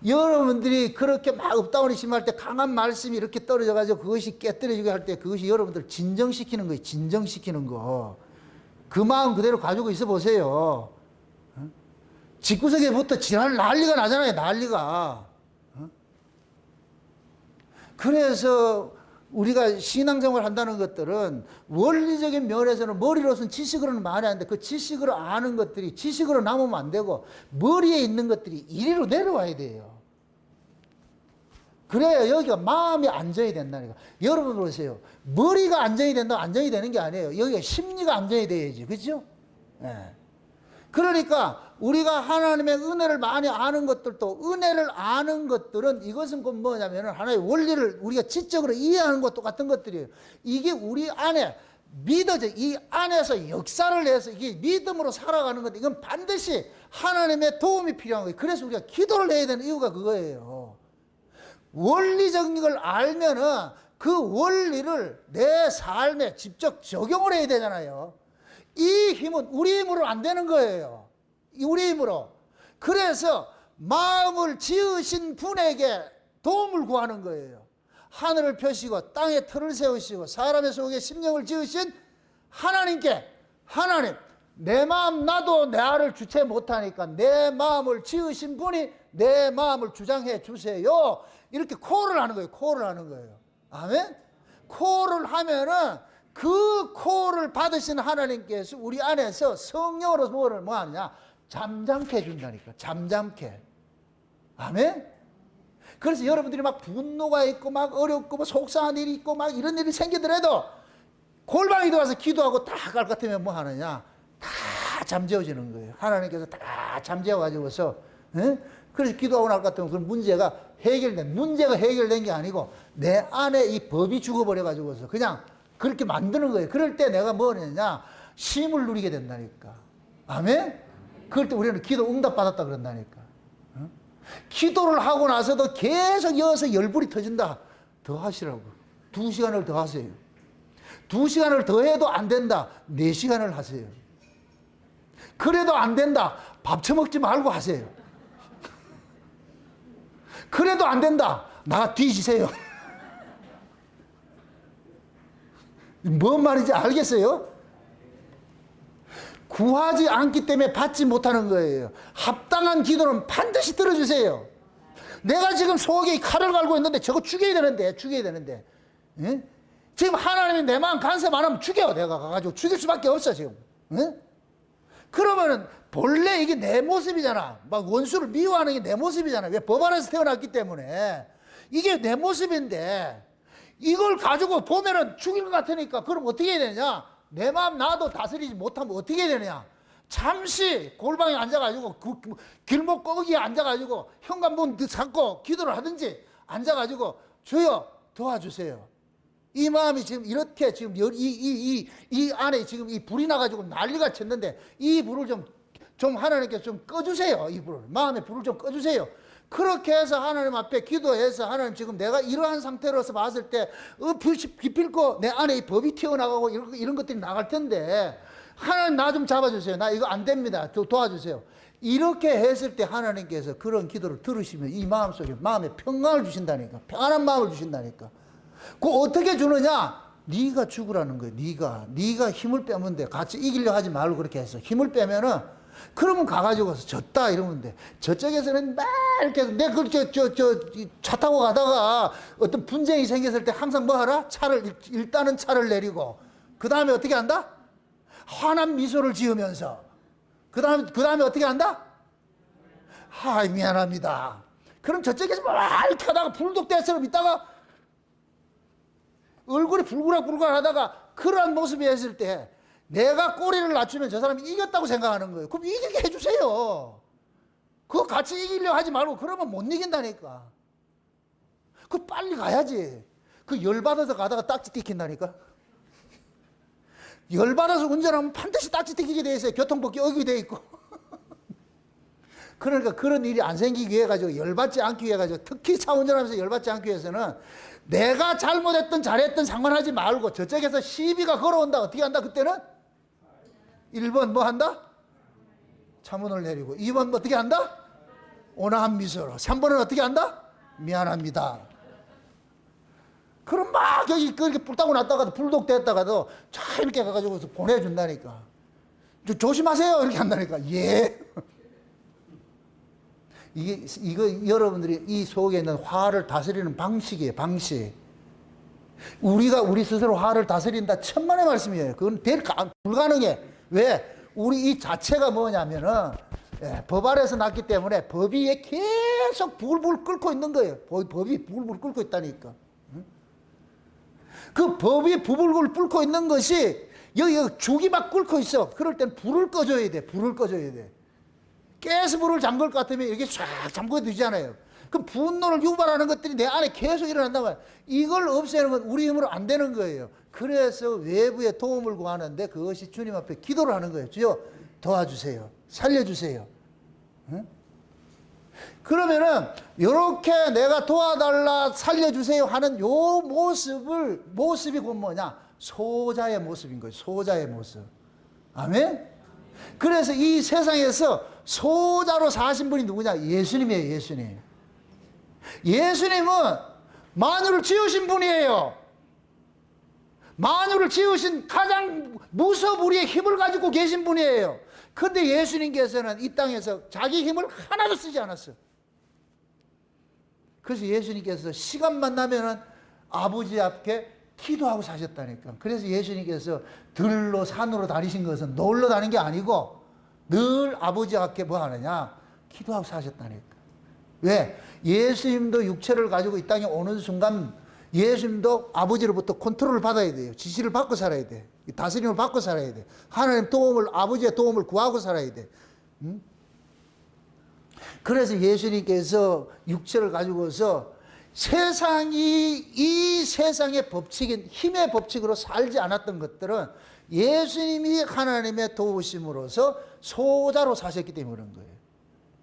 여러분들이 그렇게 막 업다운이 심할 때 강한 말씀이 이렇게 떨어져가지고 그것이 깨뜨려지게 할 때 그것이 여러분들 진정시키는 거예요. 진정시키는 거. 그 마음 그대로 가지고 있어 보세요. 집구석에부터 지랄 난리가 나잖아요. 난리가. 그래서 우리가 신앙생활 한다는 것들은 원리적인 면에서는 머리로서는 지식으로는 말이 안 돼. 그 지식으로 아는 것들이 지식으로 남으면 안 되고 머리에 있는 것들이 이리로 내려와야 돼요. 그래야 여기가 마음이 안정이 된다니까. 여러분 보세요. 머리가 안정이 된다고 안정이 되는 게 아니에요. 여기가 심리가 안정이 돼야지. 그렇죠? 네. 그러니까 우리가 하나님의 은혜를 많이 아는 것들도 은혜를 아는 것들은 이것은 곧 뭐냐면 하나의 원리를 우리가 지적으로 이해하는 것도 같은 것들이에요. 이게 우리 안에 믿어져 이 안에서 역사를 해서 이게 믿음으로 살아가는 것 이건 반드시 하나님의 도움이 필요한 거예요. 그래서 우리가 기도를 해야 되는 이유가 그거예요. 원리적인 걸 알면은 그 원리를 내 삶에 직접 적용을 해야 되잖아요. 이 힘은 우리 힘으로 안 되는 거예요. 우리 힘으로. 그래서 마음을 지으신 분에게 도움을 구하는 거예요. 하늘을 펴시고 땅에 틀을 세우시고 사람의 속에 심령을 지으신 하나님께, 하나님, 내 마음 나도 내 알을 주체 못하니까 내 마음을 지으신 분이 내 마음을 주장해 주세요. 이렇게 콜을 하는 거예요. 콜을 하는 거예요. 아멘? 콜을 하면은 그 콜을 받으신 하나님께서 우리 안에서 성령으로 뭐 하느냐? 잠잠케 해준다니까. 잠잠케. 아멘? 그래서 여러분들이 막 분노가 있고 막 어렵고 뭐 속상한 일이 있고 막 이런 일이 생기더라도 골방에 들어가서 기도하고 딱 갈 것 같으면 뭐 하느냐? 다 잠재워지는 거예요. 하나님께서 다 잠재워가지고서, 그래서 기도하고 날 것 같으면 그 문제가 해결된 게 아니고 내 안에 이 법이 죽어버려가지고서 그냥 그렇게 만드는 거예요. 그럴 때 내가 뭐냐? 쉼을 누리게 된다니까. 아멘? 그럴 때 우리는 기도 응답 받았다 그런다니까. 기도를 하고 나서도 계속 이어서 열불이 터진다. 더 하시라고. 2시간을 더 하세요. 2시간을 더 해도 안 된다. 4시간을 하세요. 그래도 안 된다. 밥 처먹지 말고 하세요. 그래도 안 된다. 나가 뒤지세요. 뭔 말인지 알겠어요? 구하지 않기 때문에 받지 못하는 거예요. 합당한 기도는 반드시 들어주세요. 내가 지금 속에 칼을 갈고 있는데 저거 죽여야 되는데. 예? 지금 하나님이 내 마음 간섭 안 하면 죽여. 내가 가가지고 죽일 수밖에 없어 지금. 예? 그러면은 본래 이게 내 모습이잖아. 막 원수를 미워하는 게 내 모습이잖아. 왜? 법 안에서 태어났기 때문에. 이게 내 모습인데 이걸 가지고 보면은 죽일 것 같으니까 그럼 어떻게 해야 되냐? 내 마음 나도 다스리지 못하면 어떻게 해야 되냐? 잠시 골방에 앉아가지고 길목 거기에 앉아가지고 현관문 잡고 기도를 하든지 앉아가지고 주여 도와주세요. 이 마음이 지금 이렇게 지금 이 안에 지금 이 불이 나가지고 난리가 쳤는데 이 불을 좀 하나님께서 좀 꺼주세요. 이 불을. 마음의 불을 좀 꺼주세요. 그렇게 해서 하나님 앞에 기도해서 하나님 지금 내가 이러한 상태로서 봤을 때 기필코 내 안에 이 법이 튀어나가고 이런 것들이 나갈 텐데 하나님 나 좀 잡아주세요. 나 이거 안 됩니다. 도와주세요. 이렇게 했을 때 하나님께서 그런 기도를 들으시면 이 마음속에 마음에 평강을 주신다니까. 평안한 마음을 주신다니까. 그거 어떻게 주느냐? 네가 죽으라는 거예요. 네가 힘을 빼면 돼. 같이 이기려 하지 말고 그렇게 해서 힘을 빼면은 그러면 가가지고서 졌다 이러면 돼. 저쪽에서는 막 이렇게 해서 내가 차 타고 가다가 어떤 분쟁이 생겼을 때 항상 뭐 하라? 일단은 차를 내리고 그 다음에 어떻게 한다? 환한 미소를 지으면서 그 다음에 어떻게 한다? 미안합니다. 그럼 저쪽에서 막 이렇게 하다가 불독대처럼 있다가 얼굴이 불그락불그락 하다가 그러한 모습이 했을 때 내가 꼬리를 낮추면 저 사람이 이겼다고 생각하는 거예요. 그럼 이기게 해주세요. 그거 같이 이기려고 하지 말고 그러면 못 이긴다니까. 그 빨리 가야지. 그 열받아서 가다가 딱지 띠킨다니까. 열받아서 운전하면 반드시 딱지 띠키게 돼 있어요. 교통법규 어기게 돼 있고. 그러니까 그런 일이 안 생기기 위해 가지고 열받지 않기 위해 가지고 특히 차 운전하면서 열받지 않기 위해서는 내가 잘못했든 잘했든 상관하지 말고 저쪽에서 시비가 걸어온다. 어떻게 한다? 그때는 1번 뭐 한다? 차문을 내리고 2번 어떻게 한다? 온화한 미소로 3번은 어떻게 한다? 미안합니다. 그럼 막 여기 그렇게 불 타고 났다가도 불독됐다가도 차 이렇게 가가지고 보내준다니까. 조심하세요 이렇게 한다니까. 예. 이거 여러분들이 이 속에 있는 화를 다스리는 방식이에요. 방식. 우리가 우리 스스로 화를 다스린다 천만의 말씀이에요. 그건 불가능해. 왜? 우리 이 자체가 뭐냐면은 법 아래에서 났기 때문에 법이 계속 불불 끓고 있는 거예요. 법이 불불 끓고 있다니까. 그 법이 부불불 끓고 있는 것이 여기 죽이 막 끓고 있어. 그럴 땐 불을 꺼줘야 돼. 불을 꺼줘야 돼. 가스불을 잠글 것 같으면 이렇게 쫙 잠궈 두잖아요. 그럼 분노를 유발하는 것들이 내 안에 계속 일어난단 말이에요. 이걸 없애는 건 우리 힘으로 안 되는 거예요. 그래서 외부의 도움을 구하는데 그것이 주님 앞에 기도를 하는 거예요. 주여 도와주세요. 살려주세요. 응? 그러면은 이렇게 내가 도와달라 살려주세요 하는 요 모습이 곧 뭐냐? 소자의 모습인 거예요. 소자의 모습. 아멘? 그래서 이 세상에서 소자로 사신 분이 누구냐? 예수님이에요. 예수님. 예수님은 만유를 지으신 분이에요. 만유를 지으신 가장 무서부리의 힘을 가지고 계신 분이에요. 근데 예수님께서는 이 땅에서 자기 힘을 하나도 쓰지 않았어요. 그래서 예수님께서 시간만 나면은 아버지 앞에 기도하고 사셨다니까. 그래서 예수님께서 들로 산으로 다니신 것은 놀러 다닌 게 아니고 늘 아버지 앞에 뭐 하느냐? 기도하고 사셨다니까. 왜? 예수님도 육체를 가지고 이 땅에 오는 순간 예수님도 아버지로부터 컨트롤을 받아야 돼요. 지시를 받고 살아야 돼. 다스림을 받고 살아야 돼. 하나님 도움을, 아버지의 도움을 구하고 살아야 돼. 응? 그래서 예수님께서 육체를 가지고서 이 세상의 법칙인 힘의 법칙으로 살지 않았던 것들은 예수님이 하나님의 도우심으로서 소자로 사셨기 때문에 그런 거예요.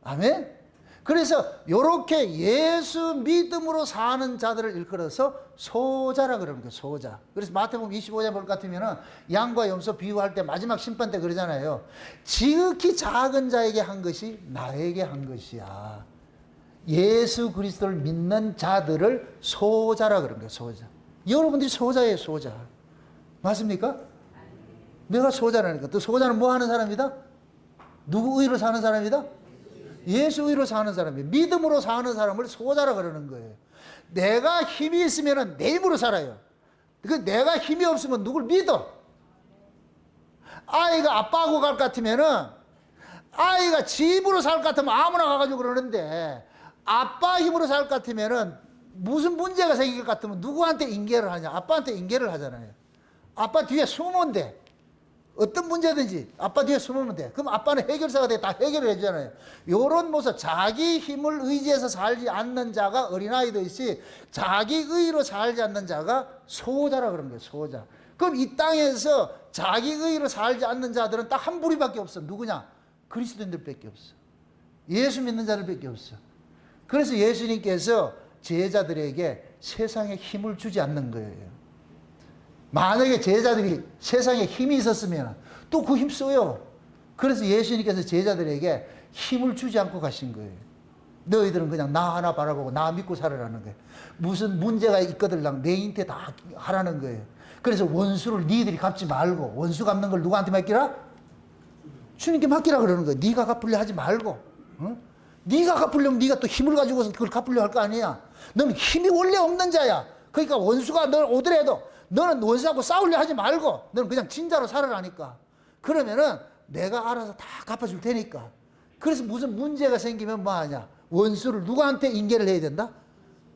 아멘? 그래서 이렇게 예수 믿음으로 사는 자들을 일컬어서 소자라 그러는 거예요. 소자. 그래서 마태복음 25장 볼 것 같으면 양과 염소 비유할 때 마지막 심판 때 그러잖아요. 지극히 작은 자에게 한 것이 나에게 한 것이야. 예수 그리스도를 믿는 자들을 소자라 그런 거예요. 소자. 여러분들이 소자예요. 소자. 맞습니까? 내가 소자라니까. 또 소자는 뭐 하는 사람이다? 누구 의로 사는 사람이다? 예수 의로 사는 사람이에요. 믿음으로 사는 사람을 소자라 그러는 거예요. 내가 힘이 있으면 내 힘으로 살아요. 내가 힘이 없으면 누굴 믿어? 아이가 아빠하고 갈 것 같으면은 아이가 집으로 살 것 같으면 아무나 가가지고 그러는데 아빠 힘으로 살 것 같으면은 무슨 문제가 생길 것 같으면 누구한테 인계를 하냐? 아빠한테 인계를 하잖아요. 아빠 뒤에 숨으면 돼. 어떤 문제든지 아빠 뒤에 숨으면 돼. 그럼 아빠는 해결사가 돼. 다 해결을 해주잖아요. 요런 모습, 자기 힘을 의지해서 살지 않는 자가 어린아이듯이 자기 의로 살지 않는 자가 소자라 그런 거예요. 소자. 그럼 이 땅에서 자기 의로 살지 않는 자들은 딱 한 부류밖에 없어. 누구냐? 그리스도인들밖에 없어. 예수 믿는 자들밖에 없어. 그래서 예수님께서 제자들에게 세상에 힘을 주지 않는 거예요. 만약에 제자들이 세상에 힘이 있었으면 또 그 힘 써요. 그래서 예수님께서 제자들에게 힘을 주지 않고 가신 거예요. 너희들은 그냥 나 하나 바라보고 나 믿고 살아라는 거예요. 무슨 문제가 있거들랑 내한테 다 하라는 거예요. 그래서 원수를 니들이 갚지 말고, 원수 갚는 걸 누구한테 맡기라? 주님께 맡기라 그러는 거예요. 네가 갚으려 하지 말고. 어? 네가 갚으려면 네가 또 힘을 가지고서 그걸 갚으려 할 거 아니야. 너는 힘이 원래 없는 자야. 그러니까 원수가 널 오더라도 너는 원수하고 싸우려 하지 말고 너는 그냥 진짜로 살아라니까. 그러면은 내가 알아서 다 갚아줄 테니까. 그래서 무슨 문제가 생기면 뭐 하냐? 원수를 누구한테 인계를 해야 된다?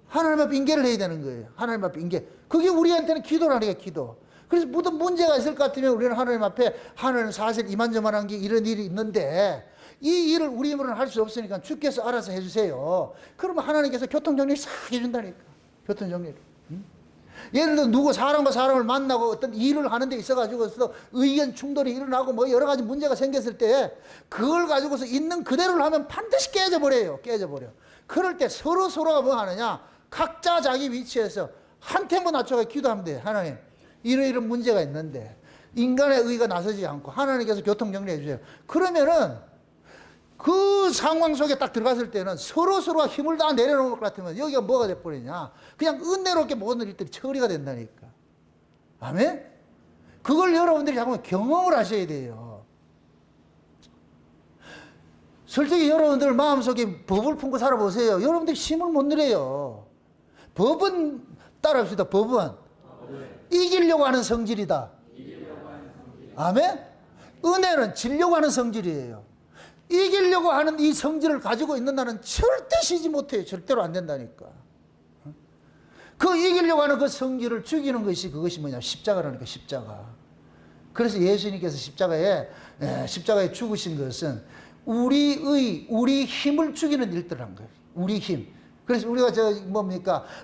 하나님 앞에 인계를 해야 되는 거예요. 하나님 앞에 인계. 그게 우리한테는 기도라니까, 기도. 그래서 무슨 문제가 있을 것 같으면 우리는 하나님 앞에, 하나님 사실 이만저만한 게 이런 일이 있는데 이 일을 우리 힘으로는 할 수 없으니까 주께서 알아서 해주세요. 그러면 하나님께서 교통정리를 싹 해준다니까. 교통정리를. 예를 들어 누구 사람과 사람을 만나고 어떤 일을 하는 데 있어가지고서 의견 충돌이 일어나고 뭐 여러 가지 문제가 생겼을 때 그걸 가지고서 있는 그대로를 하면 반드시 깨져버려요. 깨져버려. 그럴 때 서로가 뭐 하느냐? 각자 자기 위치에서 한 템포 낮춰서 기도하면 돼요. 하나님, 이런 문제가 있는데 인간의 의가 나서지 않고 하나님께서 교통정리해 주세요. 그러면은 그 상황 속에 딱 들어갔을 때는 서로가 힘을 다 내려놓을 것 같으면 여기가 뭐가 돼버리냐? 그냥 은혜롭게 모든 일들이 처리가 된다니까. 아멘? 그걸 여러분들이 잠깐 경험을 하셔야 돼요. 솔직히 여러분들 마음속에 법을 품고 살아보세요. 여러분들이 힘을 못 내려요. 법은 따라합시다. 법은 이기려고 하는 성질이다. 아멘? 은혜는 지려고 하는 성질이에요. 이기려고 하는 이 성질을 가지고 있는 나는 절대 쉬지 못해요. 절대로 안 된다니까. 그 이기려고 하는 그 성질을 죽이는 것이 그것이 뭐냐? 십자가라니까, 십자가. 그래서 예수님께서 십자가에 죽으신 것은 우리 힘을 죽이는 일들을 한 거예요. 우리 힘. 그래서 우리가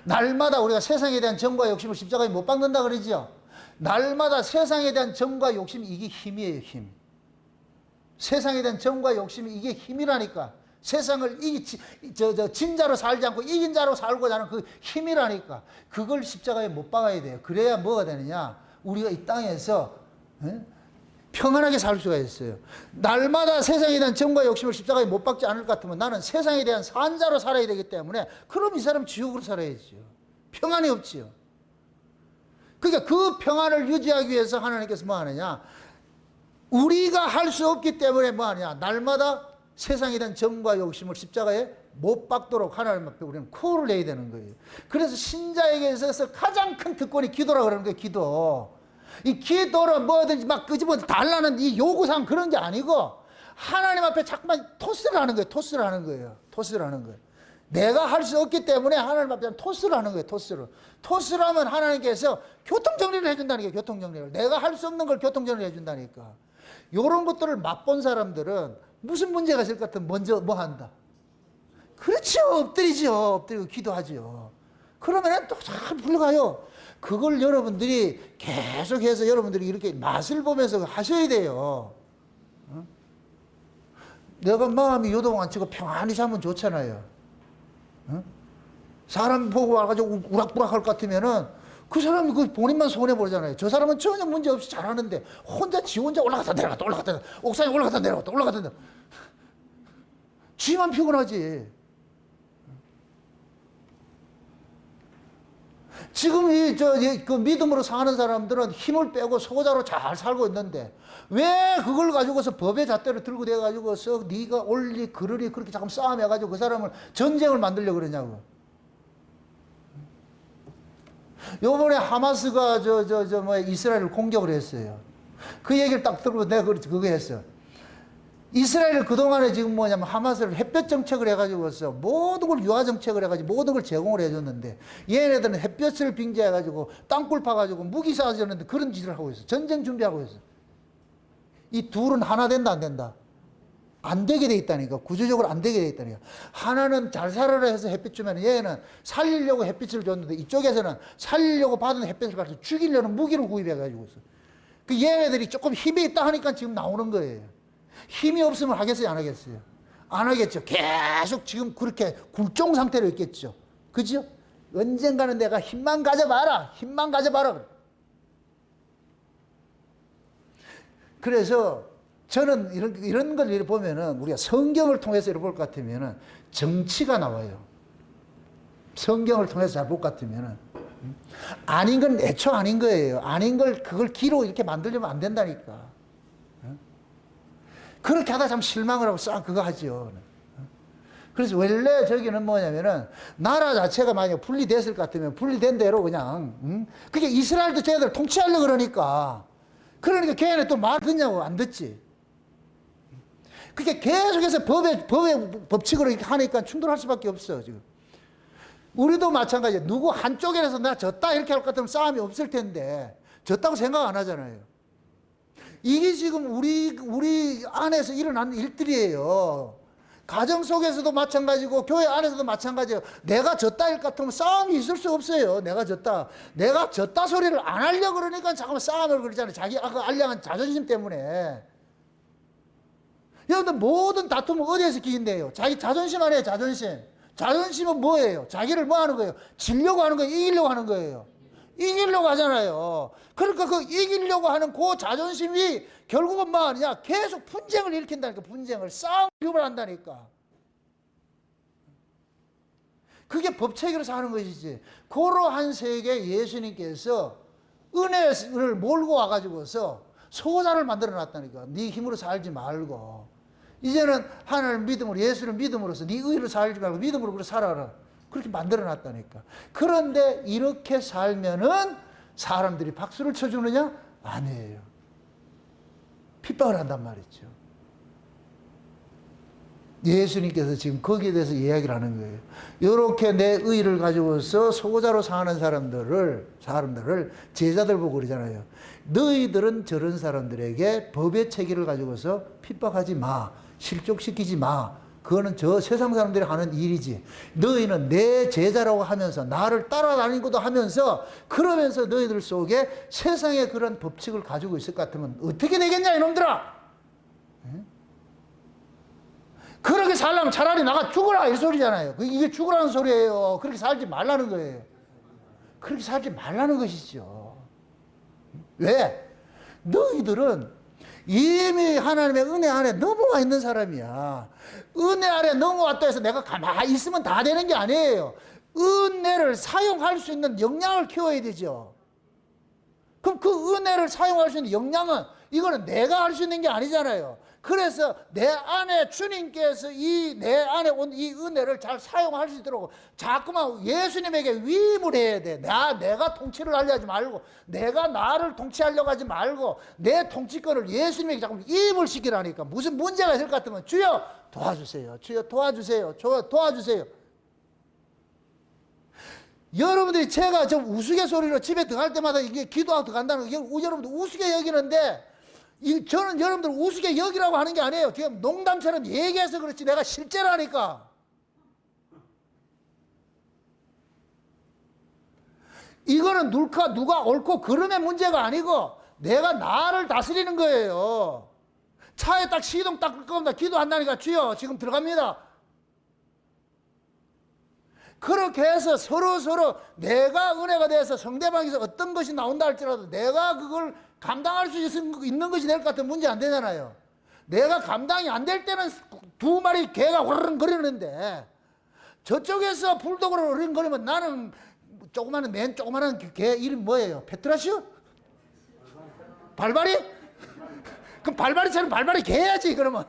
날마다 우리가 세상에 대한 정과 욕심을 십자가에 못 박는다 그러지요. 날마다 세상에 대한 정과 욕심이 이게 힘이에요, 힘. 세상에 대한 정과 욕심이 이게 힘이라니까. 세상을 진 자로 살지 않고 이긴 자로 살고자 하는 그 힘이라니까. 그걸 십자가에 못 박아야 돼요. 그래야 뭐가 되느냐? 우리가 이 땅에서 평안하게 살 수가 있어요. 날마다 세상에 대한 정과 욕심을 십자가에 못 박지 않을 것 같으면 나는 세상에 대한 산자로 살아야 되기 때문에 그럼 이 사람 지옥으로 살아야지요. 평안이 없지요. 그러니까 그 평안을 유지하기 위해서 하나님께서 뭐 하느냐? 우리가 할 수 없기 때문에 뭐 하느냐? 날마다 세상에 대한 정과 욕심을 십자가에 못 박도록 하나님 앞에 우리는 코를 내야 되는 거예요. 그래서 신자에게 있어서 가장 큰 특권이 기도라 그러는 거예요. 기도. 이 기도를 뭐든지 막 끄집어 달라는 이 요구사항 그런 게 아니고 하나님 앞에 자꾸만 토스를 하는 거예요. 토스를 하는 거예요. 토스를 하는 거예요. 내가 할 수 없기 때문에 하나님 앞에 토스를 하는 거예요. 토스를. 토스를 하면 하나님께서 교통정리를 해준다니까. 교통정리를. 내가 할 수 없는 걸 교통정리를 해준다니까. 이런 것들을 맛본 사람들은 무슨 문제가 있을 것 같으면 먼저 뭐 한다? 그렇죠. 엎드리죠. 엎드리고 기도하죠. 그러면 또 잘 불러가요. 그걸 여러분들이 계속해서 여러분들이 이렇게 맛을 보면서 하셔야 돼요. 내가 마음이 요동 안 치고 평안히 살면 좋잖아요. 사람 보고 와가지고 우락부락 할 것 같으면은 그 사람이 그 본인만 손해보잖아요. 저 사람은 전혀 문제 없이 잘하는데 혼자 지 혼자 올라갔다 내려갔다 올라갔다 내려갔다 옥상에 올라갔다 내려갔다 올라갔다 내려갔다 지만 피곤하지. 지금 그 믿음으로 사는 사람들은 힘을 빼고 소자로 잘 살고 있는데 왜 그걸 가지고서 법의 잣대를 들고 대가지고서 네가 옳리 그르리 그렇게 자꾸 싸움해가지고 그 사람을 전쟁을 만들려고 그러냐고. 요번에 하마스가 이스라엘을 공격을 했어요. 그 얘기를 딱 들고 내가 그거 했어. 이스라엘을 그동안에 지금 뭐냐면 하마스를 햇볕 정책을 해가지고서 모든 걸 유화 정책을 해가지고 모든 걸 제공을 해줬는데 얘네들은 햇볕을 빙자해가지고 땅굴 파가지고 무기 쌓아줬는데 그런 짓을 하고 있어. 전쟁 준비하고 있어. 이 둘은 하나 된다 안 된다? 안 되게 돼 있다니까. 구조적으로 안 되게 돼 있다니까. 하나는 잘 살아라 해서 햇빛 주면 얘는 살리려고 햇빛을 줬는데 이쪽에서는 살리려고 받은 햇빛을 가지고 죽이려는 무기를 구입해가지고 있어. 그 얘네들이 조금 힘이 있다 하니까 지금 나오는 거예요. 힘이 없으면 하겠어요, 안 하겠어요? 안 하겠죠. 계속 지금 그렇게 굴종 상태로 있겠죠. 그죠? 언젠가는 내가 힘만 가져봐라. 힘만 가져봐라. 그래서 저는 이런 걸 보면은 우리가 성경을 통해서 볼 것 같으면은 정치가 나와요. 성경을 통해서 잘 볼 것 같으면은. 아닌 건 애초 아닌 거예요. 아닌 걸 그걸 기로 이렇게 만들려면 안 된다니까. 그렇게 하다 참 실망을 하고 싹 그거 하죠. 그래서 원래 저기는 뭐냐면은 나라 자체가 만약 분리됐을 것 같으면 분리된 대로 그냥 그게 이스라엘도 쟤들 통치하려고 그러니까 걔네 또 말 듣냐고 안 듣지. 그게 계속해서 법의 법칙으로 이렇게 하니까 충돌할 수밖에 없어 지금. 우리도 마찬가지야. 누구 한쪽에서 나 졌다 이렇게 할 것 같으면 싸움이 없을 텐데 졌다고 생각 안 하잖아요. 이게 지금 우리 안에서 일어나는 일들이에요. 가정 속에서도 마찬가지고 교회 안에서도 마찬가지예요. 내가 졌다 할 것 같으면 싸움이 있을 수 없어요. 내가 졌다 소리를 안 하려고 그러니까 잠깐만 싸움을 그러잖아요. 자기 알량한 자존심 때문에. 여러분들 모든 다툼은 어디에서 기인대요? 자기 자존심 아니에요. 자존심. 자존심은 뭐예요? 자기를 뭐 하는 거예요? 지려고 하는 거예요? 이기려고 하는 거예요? 이기려고 하잖아요. 그러니까 그 이기려고 하는 그 자존심이 결국은 뭐 하느냐? 계속 분쟁을 일으킨다니까. 분쟁을. 싸움을 유발한다니까. 그게 법체계로 사는 것이지. 그러한 세계 예수님께서 은혜를 몰고 와가지고서 소자를 만들어 놨다니까. 네 힘으로 살지 말고. 이제는 하나님을 믿음으로, 예수를 믿음으로써 네 의로 살지 말고 믿음으로 그렇게 살아라. 그렇게 만들어 놨다니까. 그런데 이렇게 살면은 사람들이 박수를 쳐주느냐? 아니에요. 핍박을 한단 말이죠. 예수님께서 지금 거기에 대해서 이야기를 하는 거예요. 이렇게 내 의를 가지고서 소자로 사는 사람들을 제자들 보고 그러잖아요. 너희들은 저런 사람들에게 법의 체계를 가지고서 핍박하지 마. 실족시키지 마. 그거는 저 세상 사람들이 하는 일이지. 너희는 내 제자라고 하면서 나를 따라다니고도 하면서 그러면서 너희들 속에 세상의 그런 법칙을 가지고 있을 것 같으면 어떻게 되겠냐 이놈들아. 그렇게 살려면 차라리 나가 죽어라 이 소리잖아요. 이게 죽으라는 소리예요. 그렇게 살지 말라는 거예요. 그렇게 살지 말라는 것이죠. 왜? 너희들은 이미 하나님의 은혜 안에 넘어와 있는 사람이야. 은혜 안에 넘어왔다 해서 내가 가만히 있으면 다 되는 게 아니에요. 은혜를 사용할 수 있는 역량을 키워야 되죠. 그럼 그 은혜를 사용할 수 있는 역량은 이거는 내가 할 수 있는 게 아니잖아요. 그래서 내 안에 주님께서 내 안에 온 이 은혜를 잘 사용할 수 있도록 자꾸만 예수님에게 위임을 해야 돼. 내가 통치를 하려 하지 말고, 내가 나를 통치하려고 하지 말고, 내 통치권을 예수님에게 자꾸 위임을 시키라니까. 무슨 문제가 있을 것 같으면 주여 도와주세요. 주여 도와주세요. 주여 도와주세요. 여러분들이 제가 좀 우스갯소리로 집에 들어갈 때마다 이게 기도하고 들어간다는 거 여러분들 우스개 여기는데, 저는 여러분들 우스개 여기라고 하는 게 아니에요. 지금 농담처럼 얘기해서 그렇지 내가 실제라니까. 이거는 누가 옳고 그름의 문제가 아니고 내가 나를 다스리는 거예요. 차에 딱 시동 딱 끌 겁니다. 기도한다니까 주여 지금 들어갑니다. 그렇게 해서 서로 내가 은혜가 돼서 상대방에서 어떤 것이 나온다 할지라도 내가 그걸 감당할 수 있는 것이 될 것 같은 문제 안 되잖아요. 내가 감당이 안 될 때는 두 마리 개가 으르렁거리는데 저쪽에서 불독으로 으르렁거리면 나는 맨 조그마한 개 이름 뭐예요? 페트라시오? 발발이? 그럼 발발이처럼 발발이 개야지 그러면.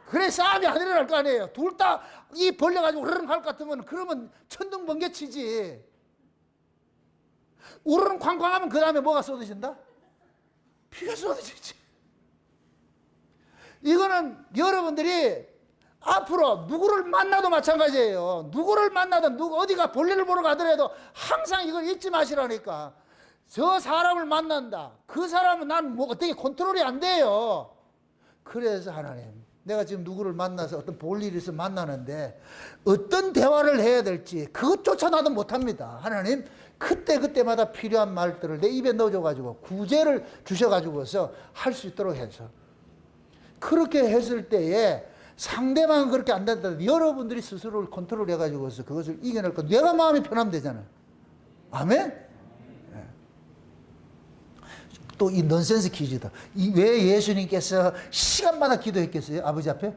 그래 싸움이 안 일어날 거 아니에요. 둘 다 이 벌려가지고 으르렁 할 것 같으면 그러면 천둥번개 치지. 우르릉 쾅쾅 하면 그 다음에 뭐가 쏟아진다? 피가 쏟아지지. 이거는 여러분들이 앞으로 누구를 만나도 마찬가지예요. 누구를 만나든 어디가 볼일을 보러 가더라도 항상 이걸 잊지 마시라니까. 저 사람을 만난다. 그 사람은 난 뭐 어떻게 컨트롤이 안 돼요. 그래서 하나님, 내가 지금 누구를 만나서 어떤 볼 일이 있어 만나는데 어떤 대화를 해야 될지 그것조차 나도 못합니다. 하나님, 그때마다 필요한 말들을 내 입에 넣어줘가지고 구제를 주셔가지고서 할 수 있도록 해서, 그렇게 했을 때에 상대방은 그렇게 안 된다. 여러분들이 스스로를 컨트롤 해가지고서 그것을 이겨낼 거. 내가 마음이 편하면 되잖아요. 아멘? 또 이 넌센스 퀴즈다. 왜 예수님께서 시간마다 기도했겠어요? 아버지 앞에?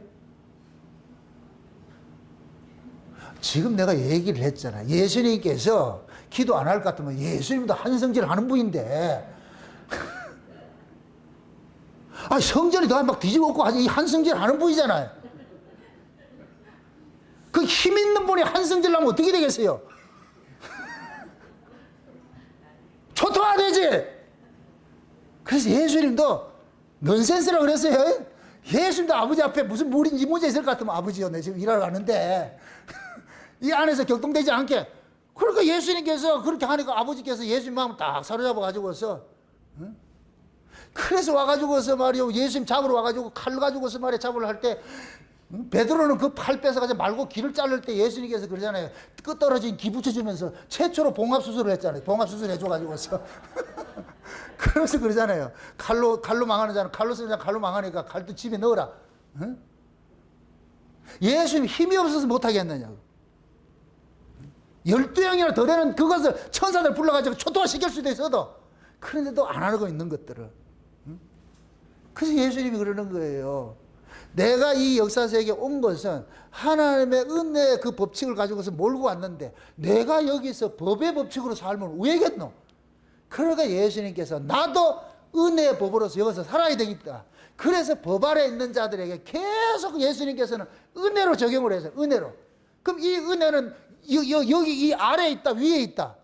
지금 내가 얘기를 했잖아. 예수님께서 기도 안 할 것 같으면 예수님도 한성질 하는 분인데 성전이 더 막 뒤집어 엎고 이 한성질 하는 분이잖아요. 그 힘 있는 분이 한성질 하면 어떻게 되겠어요? 초토화 되지. 그래서 예수님도 넌센스라고 그랬어요. 예수님도 아버지 앞에 무슨 문제 있을 것 같으면 아버지요, 내 지금 일하러 가는데 이 안에서 격동되지 않게. 그러니까 예수님께서 그렇게 하니까 아버지께서 예수님 마음을 딱 사로잡아 가지고서, 그래서 와가지고서 말이요, 예수님 잡으러 와가지고 칼 가지고서 말이야 잡으러 할 때, 베드로는 그 팔 뺏어가지고 말고 귀를 자를 때 예수님께서 그러잖아요. 끝 떨어진 귀 붙여주면서 최초로 봉합수술을 했잖아요. 봉합수술 해줘가지고서. 그러면서 그러잖아요. 칼로 망하잖아. 칼로 쓰자. 칼로 망하니까 칼도 집에 넣어라. 응? 예수님 힘이 없어서 못하겠느냐고. 12형이나 더 되는 그것을 천사들 불러가지고 초토화 시킬 수도 있어도, 그런데도 안 하고 있는 것들을. 응? 그래서 예수님이 그러는 거예요. 내가 이 역사 세계에 온 것은 하나님의 은혜의 그 법칙을 가지고서 몰고 왔는데 내가 여기서 법의 법칙으로 살면 왜겠노? 그러니까 예수님께서 나도 은혜의 법으로서 여기서 살아야 되겠다. 그래서 법 아래 있는 자들에게 계속 예수님께서는 은혜로 적용을 해서, 은혜로. 그럼 이 은혜는 여기 이 아래에 있다, 위에 있다.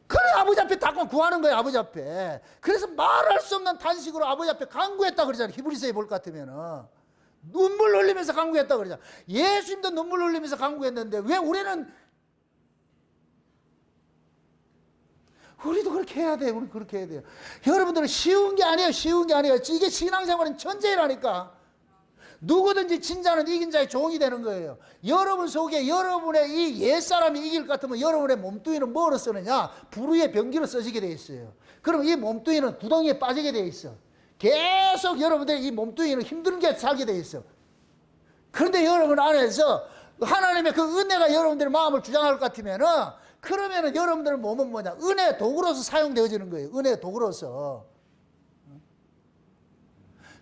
그래 아버지 앞에 딱 구하는 거예요. 아버지 앞에. 그래서 말할 수 없는 탄식으로 아버지 앞에 간구했다 그러잖아요. 히브리서에 볼 것 같으면은 눈물 흘리면서 간구했다 그러잖아요. 예수님도 눈물 흘리면서 간구했는데 왜 우리도 그렇게 해야 돼요. 우리 그렇게 해야 돼요. 여러분들은 쉬운 게 아니에요. 쉬운 게 아니에요. 이게 신앙생활은 천재라니까. 누구든지 진자는 이긴 자의 종이 되는 거예요. 여러분 속에 여러분의 이 옛사람이 이길 것 같으면 여러분의 몸뚱이는 뭐로 쓰느냐? 불의의 병기로 써지게 돼 있어요. 그럼 이 몸뚱이는 구덩이에 빠지게 돼 있어. 계속 여러분들의 이 몸뚱이는 힘든 게 살게 돼 있어. 그런데 여러분 안에서 하나님의 그 은혜가 여러분들의 마음을 주장할 것 같으면은, 그러면은 여러분들의 몸은 뭐냐? 은혜의 도구로서 사용되어지는 거예요. 은혜의 도구로서.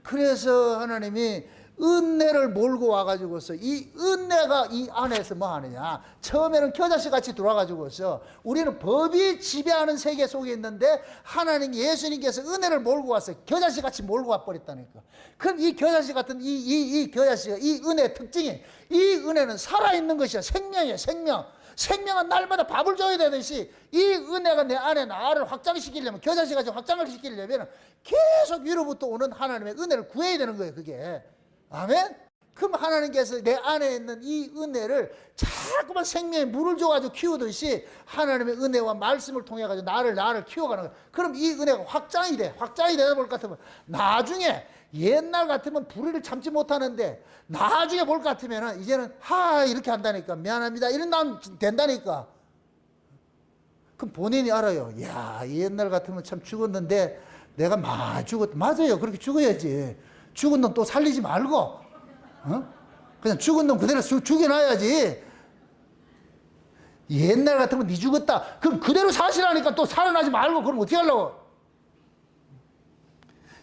그래서 하나님이 은혜를 몰고 와가지고서 이 은혜가 이 안에서 뭐 하느냐? 처음에는 겨자씨 같이 들어와가지고서 우리는 법이 지배하는 세계 속에 있는데, 하나님 예수님께서 은혜를 몰고 왔어요. 겨자씨 같이 몰고 와버렸다니까. 그럼 이 겨자씨 같은 이 겨자씨가, 이 은혜의 특징이, 이 은혜는 살아있는 것이야. 생명이에요, 생명. 생명은 날마다 밥을 줘야 되듯이, 이 은혜가 내 안에 나를 확장시키려면, 겨자씨 같이 확장을 시키려면 계속 위로부터 오는 하나님의 은혜를 구해야 되는 거예요, 그게. 아멘? 그럼 하나님께서 내 안에 있는 이 은혜를 자꾸만 생명에 물을 줘가지고 키우듯이, 하나님의 은혜와 말씀을 통해가지고 나를 키워가는 거예요. 그럼 이 은혜가 확장이 돼. 확장이 되다 볼 것 같으면, 나중에 옛날 같으면 불의를 참지 못하는데, 나중에 볼 것 같으면 이제는 이렇게 한다니까. 미안합니다. 이런 난 된다니까. 그럼 본인이 알아요. 야, 옛날 같으면 참 죽었는데 내가 많이 죽었다. 맞아요. 그렇게 죽어야지. 죽은 놈 또 살리지 말고, 그냥 죽은 놈 그대로 죽여놔야지. 옛날 같으면 네 죽었다. 그럼 그대로 사시라니까 또 살아나지 말고, 그럼 어떻게 하려고?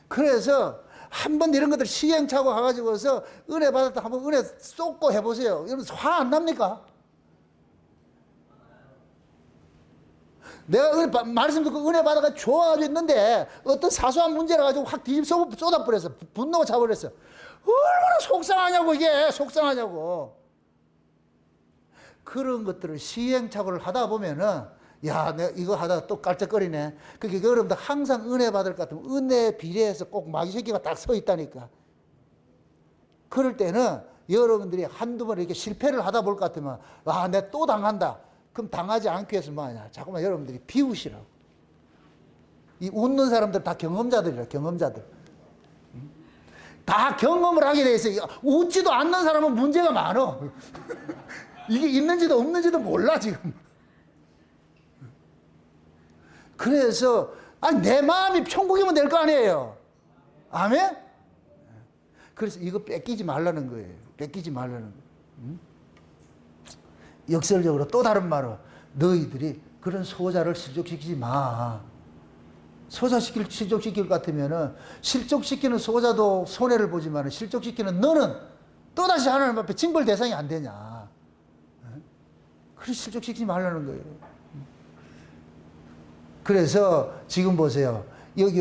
그래서 한번 이런 것들 시행착오 가가지고서 은혜 받았다 한번 은혜 쏟고 해보세요. 여러분 화 안 납니까? 내가 말씀 듣고 은혜 받아가 좋아가지고 있는데, 어떤 사소한 문제라 가지고 확 뒤집어 쏟아버렸어. 분노가 차버렸어. 얼마나 속상하냐고, 이게. 속상하냐고. 그런 것들을 시행착오를 하다 보면은, 야, 내가 이거 하다가 또 깔짝거리네. 그게 여러분들 항상 은혜 받을 것 같으면 은혜에 비례해서 꼭 마귀 새끼가 딱 서 있다니까. 그럴 때는 여러분들이 한두 번 이렇게 실패를 하다 볼 것 같으면, 내가 또 당한다. 그럼 당하지 않기 위해서 뭐하냐? 자꾸만 여러분들이 비우시라고. 이 웃는 사람들 다 경험자들이라, 경험자들. 다 경험을 하게 돼 있어요. 웃지도 않는 사람은 문제가 많어. 이게 있는지도 없는지도 몰라, 지금. 그래서, 내 마음이 천국이면 될 거 아니에요. 아멘? 그래서 이거 뺏기지 말라는 거예요. 뺏기지 말라는 거예요. 역설적으로 또 다른 말로, 너희들이 그런 소자를 실족시키지 마. 실족시킬 것 같으면은, 실족시키는 소자도 손해를 보지만, 실족시키는 너는 또다시 하나님 앞에 징벌 대상이 안 되냐. 그래서 실족시키지 말라는 거예요. 그래서 지금 보세요. 여기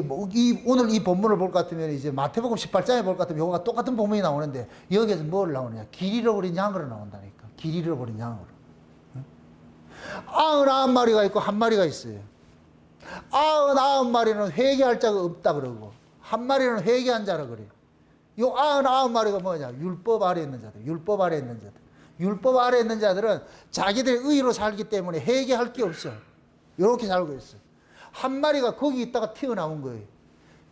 오늘 이 본문을 볼 것 같으면, 이제 마태복음 18장에 볼 것 같으면 이거가 똑같은 본문이 나오는데, 여기에서 뭘 나오느냐? 길 잃어버린 양으로 나온다니까. 길 잃어버린 양으로. 99마리가 있고 1마리가 있어요. 99마리는 회개할 자가 없다 그러고, 1마리는 회개한 자라 그래요. 요 99마리가 뭐냐? 율법 아래에 있는 자들. 율법 아래에 있는 자들. 율법 아래에 있는 자들은 자기들의 의로 살기 때문에 회개할 게 없어. 이렇게 살고 있어. 1마리가 거기 있다가 튀어나온 거예요.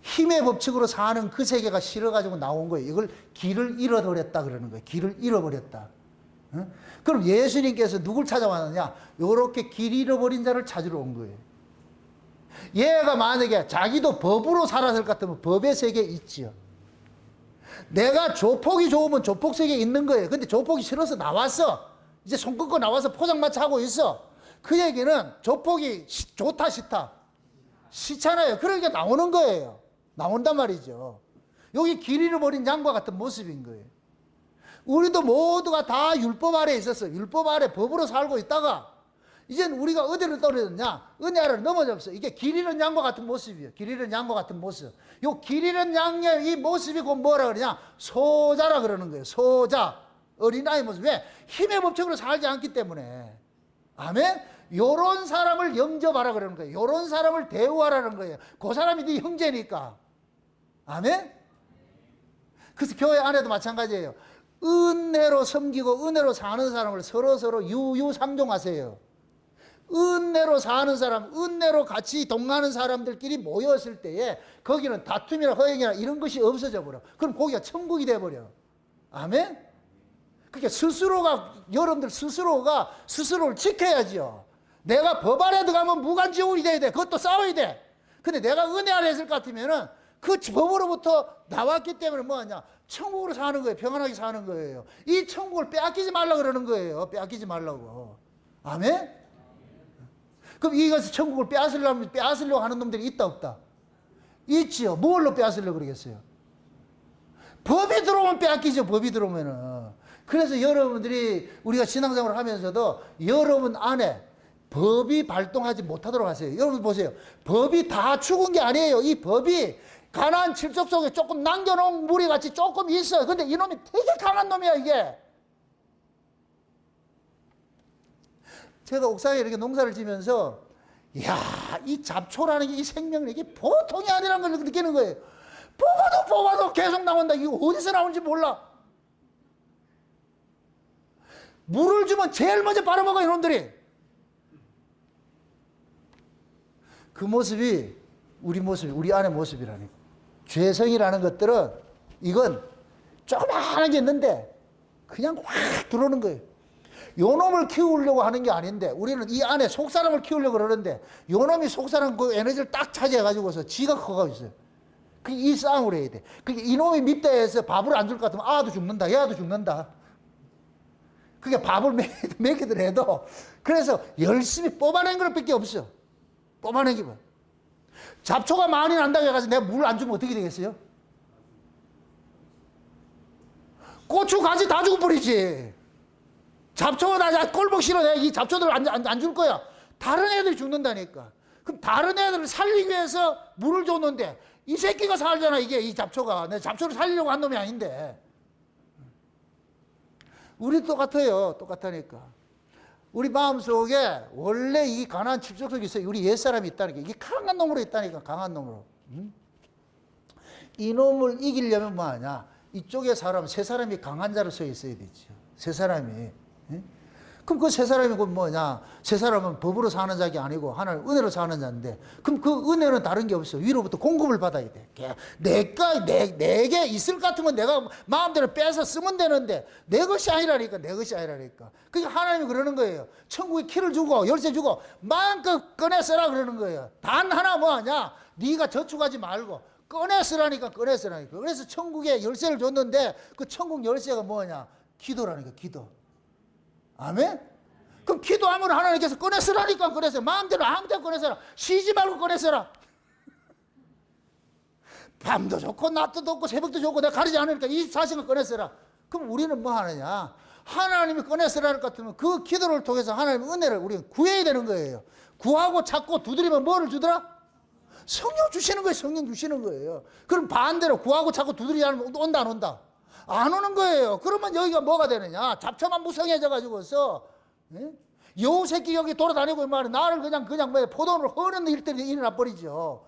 힘의 법칙으로 사는 그 세계가 싫어가지고 나온 거예요. 이걸 길을 잃어버렸다 그러는 거예요. 길을 잃어버렸다. 그럼 예수님께서 누굴 찾아왔느냐? 요렇게 길 잃어버린 자를 찾으러 온 거예요. 얘가 만약에 자기도 법으로 살았을 것 같으면 법의 세계에 있지요. 내가 조폭이 좋으면 조폭 세계에 있는 거예요. 근데 조폭이 싫어서 나왔어. 이제 손 끊고 나와서 포장마차 하고 있어. 그 얘기는 조폭이 좋다 싫다? 싫잖아요. 그러니까 나오는 거예요. 나온단 말이죠. 여기 길 잃어버린 양과 같은 모습인 거예요. 우리도 모두가 다 율법 아래에 있었어요. 율법 아래 법으로 살고 있다가 이제는 우리가 어디를 떨어졌냐? 은혜 아래를 넘어졌어. 이게 길 잃은 양과 같은 모습이에요. 길 잃은 양과 같은 모습. 요 길 잃은 양의 이 모습이 곧 뭐라 그러냐? 소자라 그러는 거예요. 소자. 어린아이 모습. 왜? 힘의 법칙으로 살지 않기 때문에. 아멘? 요런 사람을 영접하라 그러는 거예요. 요런 사람을 대우하라는 거예요. 그 사람이 네 형제니까. 아멘? 그래서 교회 안에도 마찬가지예요. 은혜로 섬기고 은혜로 사는 사람을 서로 유유상종하세요. 은혜로 사는 사람, 은혜로 같이 동하는 사람들끼리 모였을 때에 거기는 다툼이나 허영이나 이런 것이 없어져 버려. 그럼 거기가 천국이 돼버려. 아멘? 그러니까 여러분들 스스로가 스스로를 지켜야지요. 내가 법 아래 들어가면 무간지옥이 돼야 돼. 그것도 싸워야 돼. 근데 내가 은혜 아래 있을 것 같으면은 그 법으로부터 나왔기 때문에 뭐하냐? 천국으로 사는 거예요. 평안하게 사는 거예요. 이 천국을 빼앗기지 말라고 그러는 거예요. 빼앗기지 말라고. 아멘? 그럼 이것을 천국을 빼앗으려고 하는 놈들이 있다 없다? 있지요. 뭘로 빼앗으려고 그러겠어요? 법이 들어오면 빼앗기죠. 법이 들어오면은. 그래서 여러분들이 우리가 신앙생활을 하면서도 여러분 안에 법이 발동하지 못하도록 하세요. 여러분 보세요. 법이 다 죽은 게 아니에요. 이 법이 가나안 칠족 속에 조금 남겨놓은 무리같이 조금 있어요. 근데 이놈이 되게 강한 놈이야 이게. 제가 옥상에 이렇게 농사를 지면서 이야, 이 잡초라는 게 이 생명은 이게 보통이 아니라는 걸 느끼는 거예요. 뽑아도 계속 나온다. 이거 어디서 나오는지 몰라. 물을 주면 제일 먼저 빨아먹어 이놈들이. 그 모습이 우리 안의 모습이라니까. 죄성이라는 것들은 이건 조그마한 게 있는데 그냥 확 들어오는 거예요. 요 놈을 키우려고 하는 게 아닌데 우리는 이 안에 속사람을 키우려고 그러는데 요 놈이 속사람 그 에너지를 딱 차지해가지고서 지가 커가고 있어요. 이 싸움을 해야 돼. 이 놈이 밑에서 밥을 안 줄 것 같으면 아도 죽는다, 얘도 죽는다. 그게 밥을 먹이들 해도 그래서 열심히 뽑아낸 것밖에 없어. 뽑아낸 게 뭐. 잡초가 많이 난다고 해가지고 내가 물 안 주면 어떻게 되겠어요? 고추 가지 다 죽어버리지. 잡초가 나 꼴보기 싫어. 내가 이 잡초들 안 줄 거야. 다른 애들이 죽는다니까. 그럼 다른 애들을 살리기 위해서 물을 줬는데 이 새끼가 살잖아. 이게 이 잡초가. 내가 잡초를 살리려고 한 놈이 아닌데. 우리 똑같아요. 똑같다니까. 우리 마음속에 원래 이 가난한 칠족 속에 있어요. 우리 옛사람이 있다니까. 이게 강한 놈으로 있다니까. 강한 놈으로. 이 놈을 이기려면 뭐하냐. 이쪽에 세 사람이 강한 자로 서 있어야 되죠. 세 사람이. 그럼 그 세 사람이 뭐냐? 세 사람은 법으로 사는 자가 아니고 하나님 은혜로 사는 자인데, 그럼 그 은혜는 다른 게 없어. 위로부터 공급을 받아야 돼. 내게 있을 것 같으면 내가 마음대로 빼서 쓰면 되는데 내 것이 아니라니까. 내 것이 아니라니까. 그러니까 하나님이 그러는 거예요. 천국에 키를 주고 열쇠 주고 마음껏 꺼내 쓰라 그러는 거예요. 단 하나 뭐하냐? 네가 저축하지 말고 꺼내 쓰라니까. 꺼내 쓰라니까. 그래서 천국에 열쇠를 줬는데 그 천국 열쇠가 뭐냐? 기도라니까. 기도. 아멘? 그럼 기도하면 하나님께서 꺼내쓰라니까. 꺼내서 마음대로 아무 데나 꺼내서라. 쉬지 말고 꺼내서라. 밤도 좋고 낮도 좋고 새벽도 좋고 내가 가리지 않으니까 24시간 꺼내서라. 그럼 우리는 뭐 하느냐? 하나님이 꺼내서라 할 것 같으면 그 기도를 통해서 하나님의 은혜를 우리가 구해야 되는 거예요. 구하고 찾고 두드리면 뭐를 주더라? 성령 주시는 거예요. 성령 주시는 거예요. 그럼 반대로 구하고 찾고 두드리지 않으면 온다 안 온다? 안 오는 거예요. 그러면 여기가 뭐가 되느냐? 잡초만 무성해져가지고서, 요 새끼 여기 돌아다니고 말이야. 나를 그냥 뭐 포도를 허는 일들이 일어나 버리죠.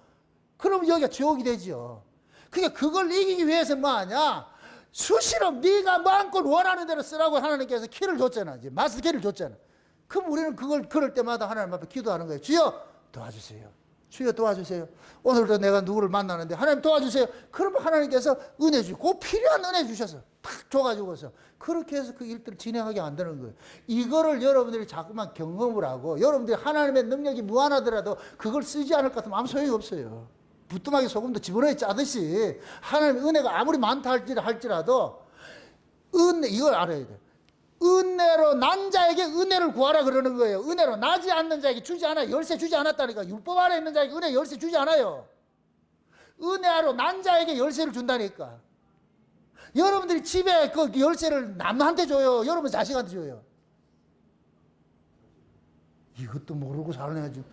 그러면 여기가 지옥이 되죠. 그러니까 그걸 이기기 위해서 뭐 하냐? 수시로 네가 마음껏 원하는 대로 쓰라고 하나님께서 키를 줬잖아. 이제 마스터 키를 줬잖아. 그럼 우리는 그럴 때마다 하나님 앞에 기도하는 거예요. 주여 도와주세요. 주여 도와주세요. 오늘도 내가 누구를 만나는데 하나님 도와주세요. 그러면 하나님께서 은혜 주고 꼭 필요한 은혜 주셔서 탁 줘가지고서 그렇게 해서 그 일들을 진행하게 만드는 거예요. 이거를 여러분들이 자꾸만 경험을 하고 여러분들이 하나님의 능력이 무한하더라도 그걸 쓰지 않을 것 같으면 아무 소용이 없어요. 부뚜막에 소금도 집어넣어 짜듯이 하나님의 은혜가 아무리 많다 할지라도 이걸 알아야 돼요. 은혜로 난 자에게 은혜를 구하라 그러는 거예요. 은혜로 나지 않는 자에게 주지 않아요. 열쇠 주지 않았다니까. 율법 아래 있는 자에게 은혜 열쇠 주지 않아요. 은혜로 난 자에게 열쇠를 준다니까. 여러분들이 집에 그 열쇠를 남한테 줘요? 여러분 자식한테 줘요? 이것도 모르고 살아야지.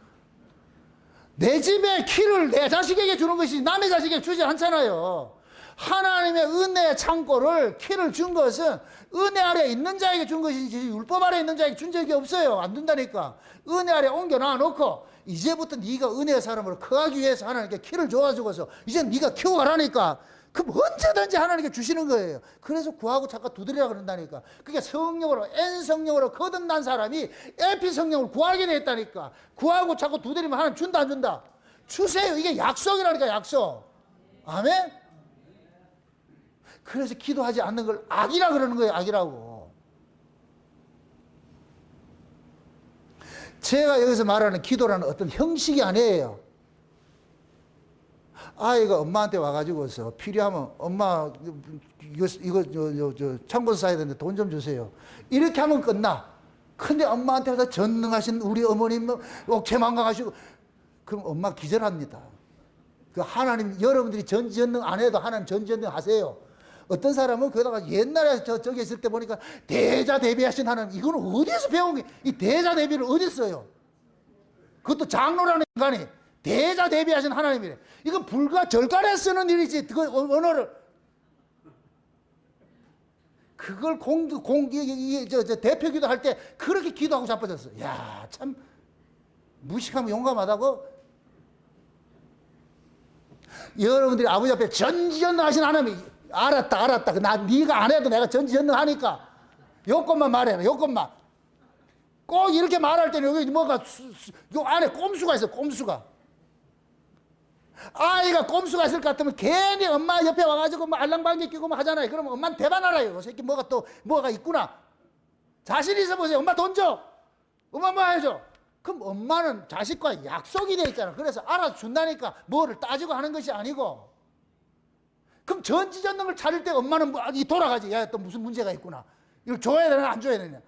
내 집에 키를 내 자식에게 주는 것이 남의 자식에게 주지 않잖아요. 하나님의 은혜의 창고를 키를 준 것은 은혜 아래 있는 자에게 준 것이지 율법 아래 있는 자에게 준 적이 없어요. 안 준다니까. 은혜 아래 옮겨 놔놓고 이제부터 네가 은혜의 사람으로 커가기 위해서 하나님께 키를 줘가지고서 이제 네가 키워가라니까. 그럼 언제든지 하나님께 주시는 거예요. 그래서 구하고 찾고 두드리라 그런다니까. 그게 성령으로 N성령으로 거듭난 사람이 에피 성령을 구하게 됐다니까. 구하고 찾고 두드리면 하나님 준다 안 준다? 주세요. 이게 약속이라니까. 약속. 아멘? 그래서 기도하지 않는 걸 악이라 그러는 거예요. 악이라고. 제가 여기서 말하는 기도라는 어떤 형식이 아니에요. 아이가 엄마한테 와가지고서 필요하면 엄마 이거 참고서 사야 되는데 돈 좀 주세요. 이렇게 하면 끝나. 근데 엄마한테 와서 전능하신 우리 어머님 옥체망강하시고 그럼 엄마 기절합니다. 그 하나님 여러분들이 전지전능 안 해도 하나님 전지전능 하세요. 어떤 사람은 거기다가 옛날에 저기 있을 때 보니까 대자대비하신 하나님 이거는 어디서 배운 게 이 대자대비를 어디 써요? 그것도 장로라는 인간이 대자대비하신 하나님이래. 이건 불과 절간에 쓰는 일이지 그 언어를 그걸 대표 기도할 때 그렇게 기도하고 자빠졌어. 야, 참 무식하면 용감하다고. 여러분들이 아버지 앞에 전지전능하신 하나님이 알았다. 네가 안 해도 내가 전지전능하니까 요것만 말해라. 요것만. 꼭 이렇게 말할 때는 여기 뭐가 요 안에 꼼수가 있어. 꼼수가. 아이가 꼼수가 있을 것 같으면 괜히 엄마 옆에 와가지고 뭐 알랑방귀 끼고 뭐 하잖아요. 그러면 엄마는 대박 알아요. 이 새끼 뭐가 있구나. 자신 있어 보세요. 엄마 돈 줘. 엄마 뭐 해줘. 그럼 엄마는 자식과 약속이 돼 있잖아. 그래서 알아준다니까 뭐를 따지고 하는 것이 아니고. 그럼 전지전능을 찾을 때 엄마는 돌아가지. 야, 또 무슨 문제가 있구나. 이걸 줘야 되나 안 줘야 되냐.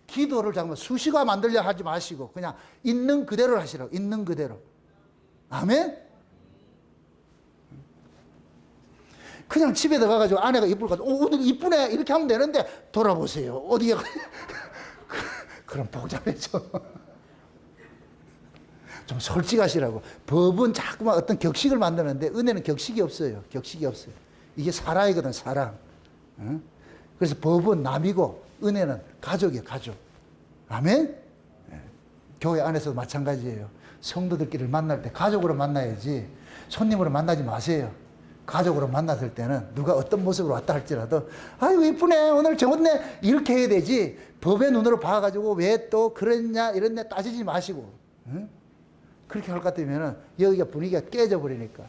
기도를 잠깐 수식어 만들려 하지 마시고 그냥 있는 그대로 하시라고. 있는 그대로. 아멘? 그냥 집에 들어가가지고 아내가 이쁠 것 같아. 오늘 이쁘네. 이렇게 하면 되는데 돌아보세요. 어디에 그럼 복잡해져. 좀 솔직하시라고. 법은 자꾸만 어떤 격식을 만드는데 은혜는 격식이 없어요. 격식이 없어요. 이게 사랑이거든, 사랑. 응? 그래서 법은 남이고 은혜는 가족이에요, 가족. 아멘? 네. 교회 안에서도 마찬가지예요. 성도들끼리 만날 때 가족으로 만나야지 손님으로 만나지 마세요. 가족으로 만났을 때는 누가 어떤 모습으로 왔다 할지라도 아이고 이쁘네 오늘 저었네 이렇게 해야 되지 법의 눈으로 봐가지고 왜 또 그랬냐 이랬냐 따지지 마시고 응? 그렇게 할 것 같으면 여기가 분위기가 깨져버리니까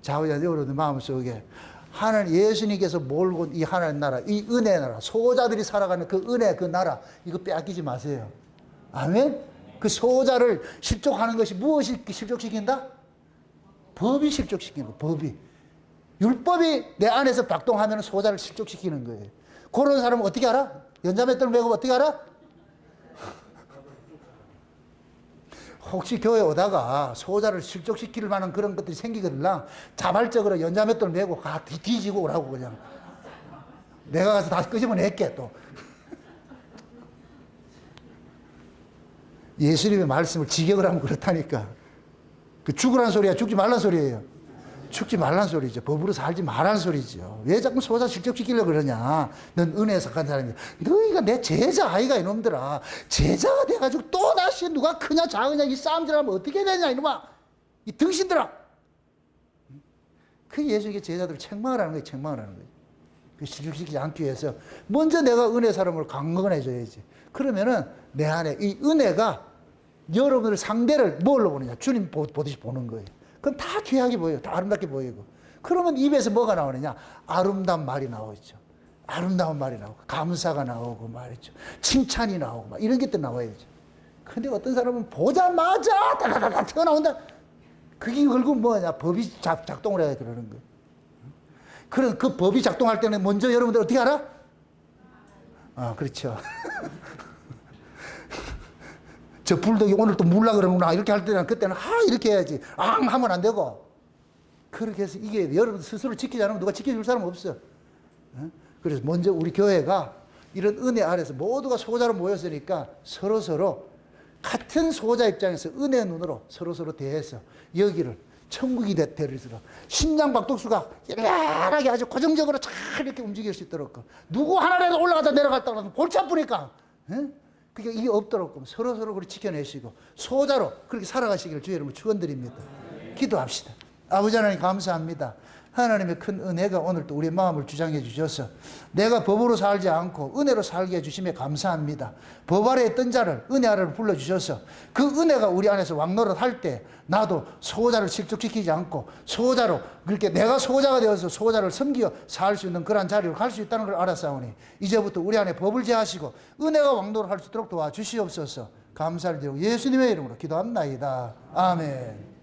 좌우자적으로도 마음속에 하나님 예수님께서 몰고 이 하나님 나라 이 은혜의 나라 소자들이 살아가는 그 은혜 그 나라 이거 빼앗기지 마세요. 아멘? 그 소자를 실족하는 것이 무엇이 실족시킨다? 법이 실족시키는 거예요. 법이. 율법이 내 안에서 작동하면 소자를 실족시키는 거예요. 그런 사람은 어떻게 알아? 연자맷돌 메고 어떻게 알아? 혹시 교회 오다가 소자를 실족시킬 만한 그런 것들이 생기거든요. 자발적으로 연자맷돌 메고 뒤지고 오라고 그냥. 내가 가서 다시 끄집어낼게 또. 예수님의 말씀을 직역을 하면 그렇다니까. 그 죽으란 소리야, 죽지 말란 소리예요. 죽지 말란 소리죠. 법으로 살지 말란 소리죠. 왜 자꾸 소자 실족시키려고 그러냐. 넌 은혜에 속한 사람이야. 너희가 내 제자 아이가 이놈들아. 제자가 돼가지고 또다시 누가 크냐 작으냐 이 싸움질하면 어떻게 되냐 이놈아. 이 등신들아. 그 예수님의 제자들을 책망을 하는 거예요. 책망을 하는 거예요. 그 실족시키지 않기 위해서 먼저 내가 은혜 사람을 강건해줘야지. 그러면은 내 안에 이 은혜가 여러분들 상대를 뭘로 보느냐. 주님 보듯이 보는 거예요. 그럼 다 귀하게 보여요. 다 아름답게 보이고. 그러면 입에서 뭐가 나오느냐? 아름다운 말이 나오죠. 아름다운 말이 나오고, 감사가 나오고 말이죠. 칭찬이 나오고, 막 이런 것들 나와야죠. 근데 어떤 사람은 보자마자 다다다다 튀어나온다. 그게 결국 뭐냐? 법이 작동을 해야 그러는 거예요. 그런 그 법이 작동할 때는 먼저 여러분들 어떻게 알아? 그렇죠. 저 불독이 오늘 또 물라 그러는구나. 이렇게 할 때는 그때는 이렇게 해야지. 하면 안 되고. 그렇게 해서 이게 여러분 스스로 지키지 않으면 누가 지켜줄 사람 없어. 그래서 먼저 우리 교회가 이런 은혜 아래서 모두가 소자로 모였으니까 서로서로 같은 소자 입장에서 은혜의 눈으로 서로서로 대해서 여기를 천국이 되리도록 심장 박동수가 열렬하게 아주 고정적으로 잘 이렇게 움직일 수 있도록 누구 하나라도 올라갔다 내려갔다 하면 골치 아프니까 그러니까 이게 없도록 서로서로 그렇게 지켜내시고 소자로 그렇게 살아가시기를 주의 이름으로 축원드립니다. 기도합시다. 아버지 하나님 감사합니다. 하나님의 큰 은혜가 오늘 또 우리의 마음을 주장해 주셔서 내가 법으로 살지 않고 은혜로 살게 해주심에 감사합니다. 법 아래에 있던 자를 은혜 아래로 불러주셔서 그 은혜가 우리 안에서 왕노릇 할 때 나도 소자를 실족시키지 않고 소자로 그렇게 내가 소자가 되어서 소자를 섬기어 살 수 있는 그러한 자리로 갈 수 있다는 걸 알았사오니 이제부터 우리 안에 법을 제하시고 은혜가 왕노릇 할 수 있도록 도와주시옵소서. 감사를 드리고 예수님의 이름으로 기도합나이다. 아멘.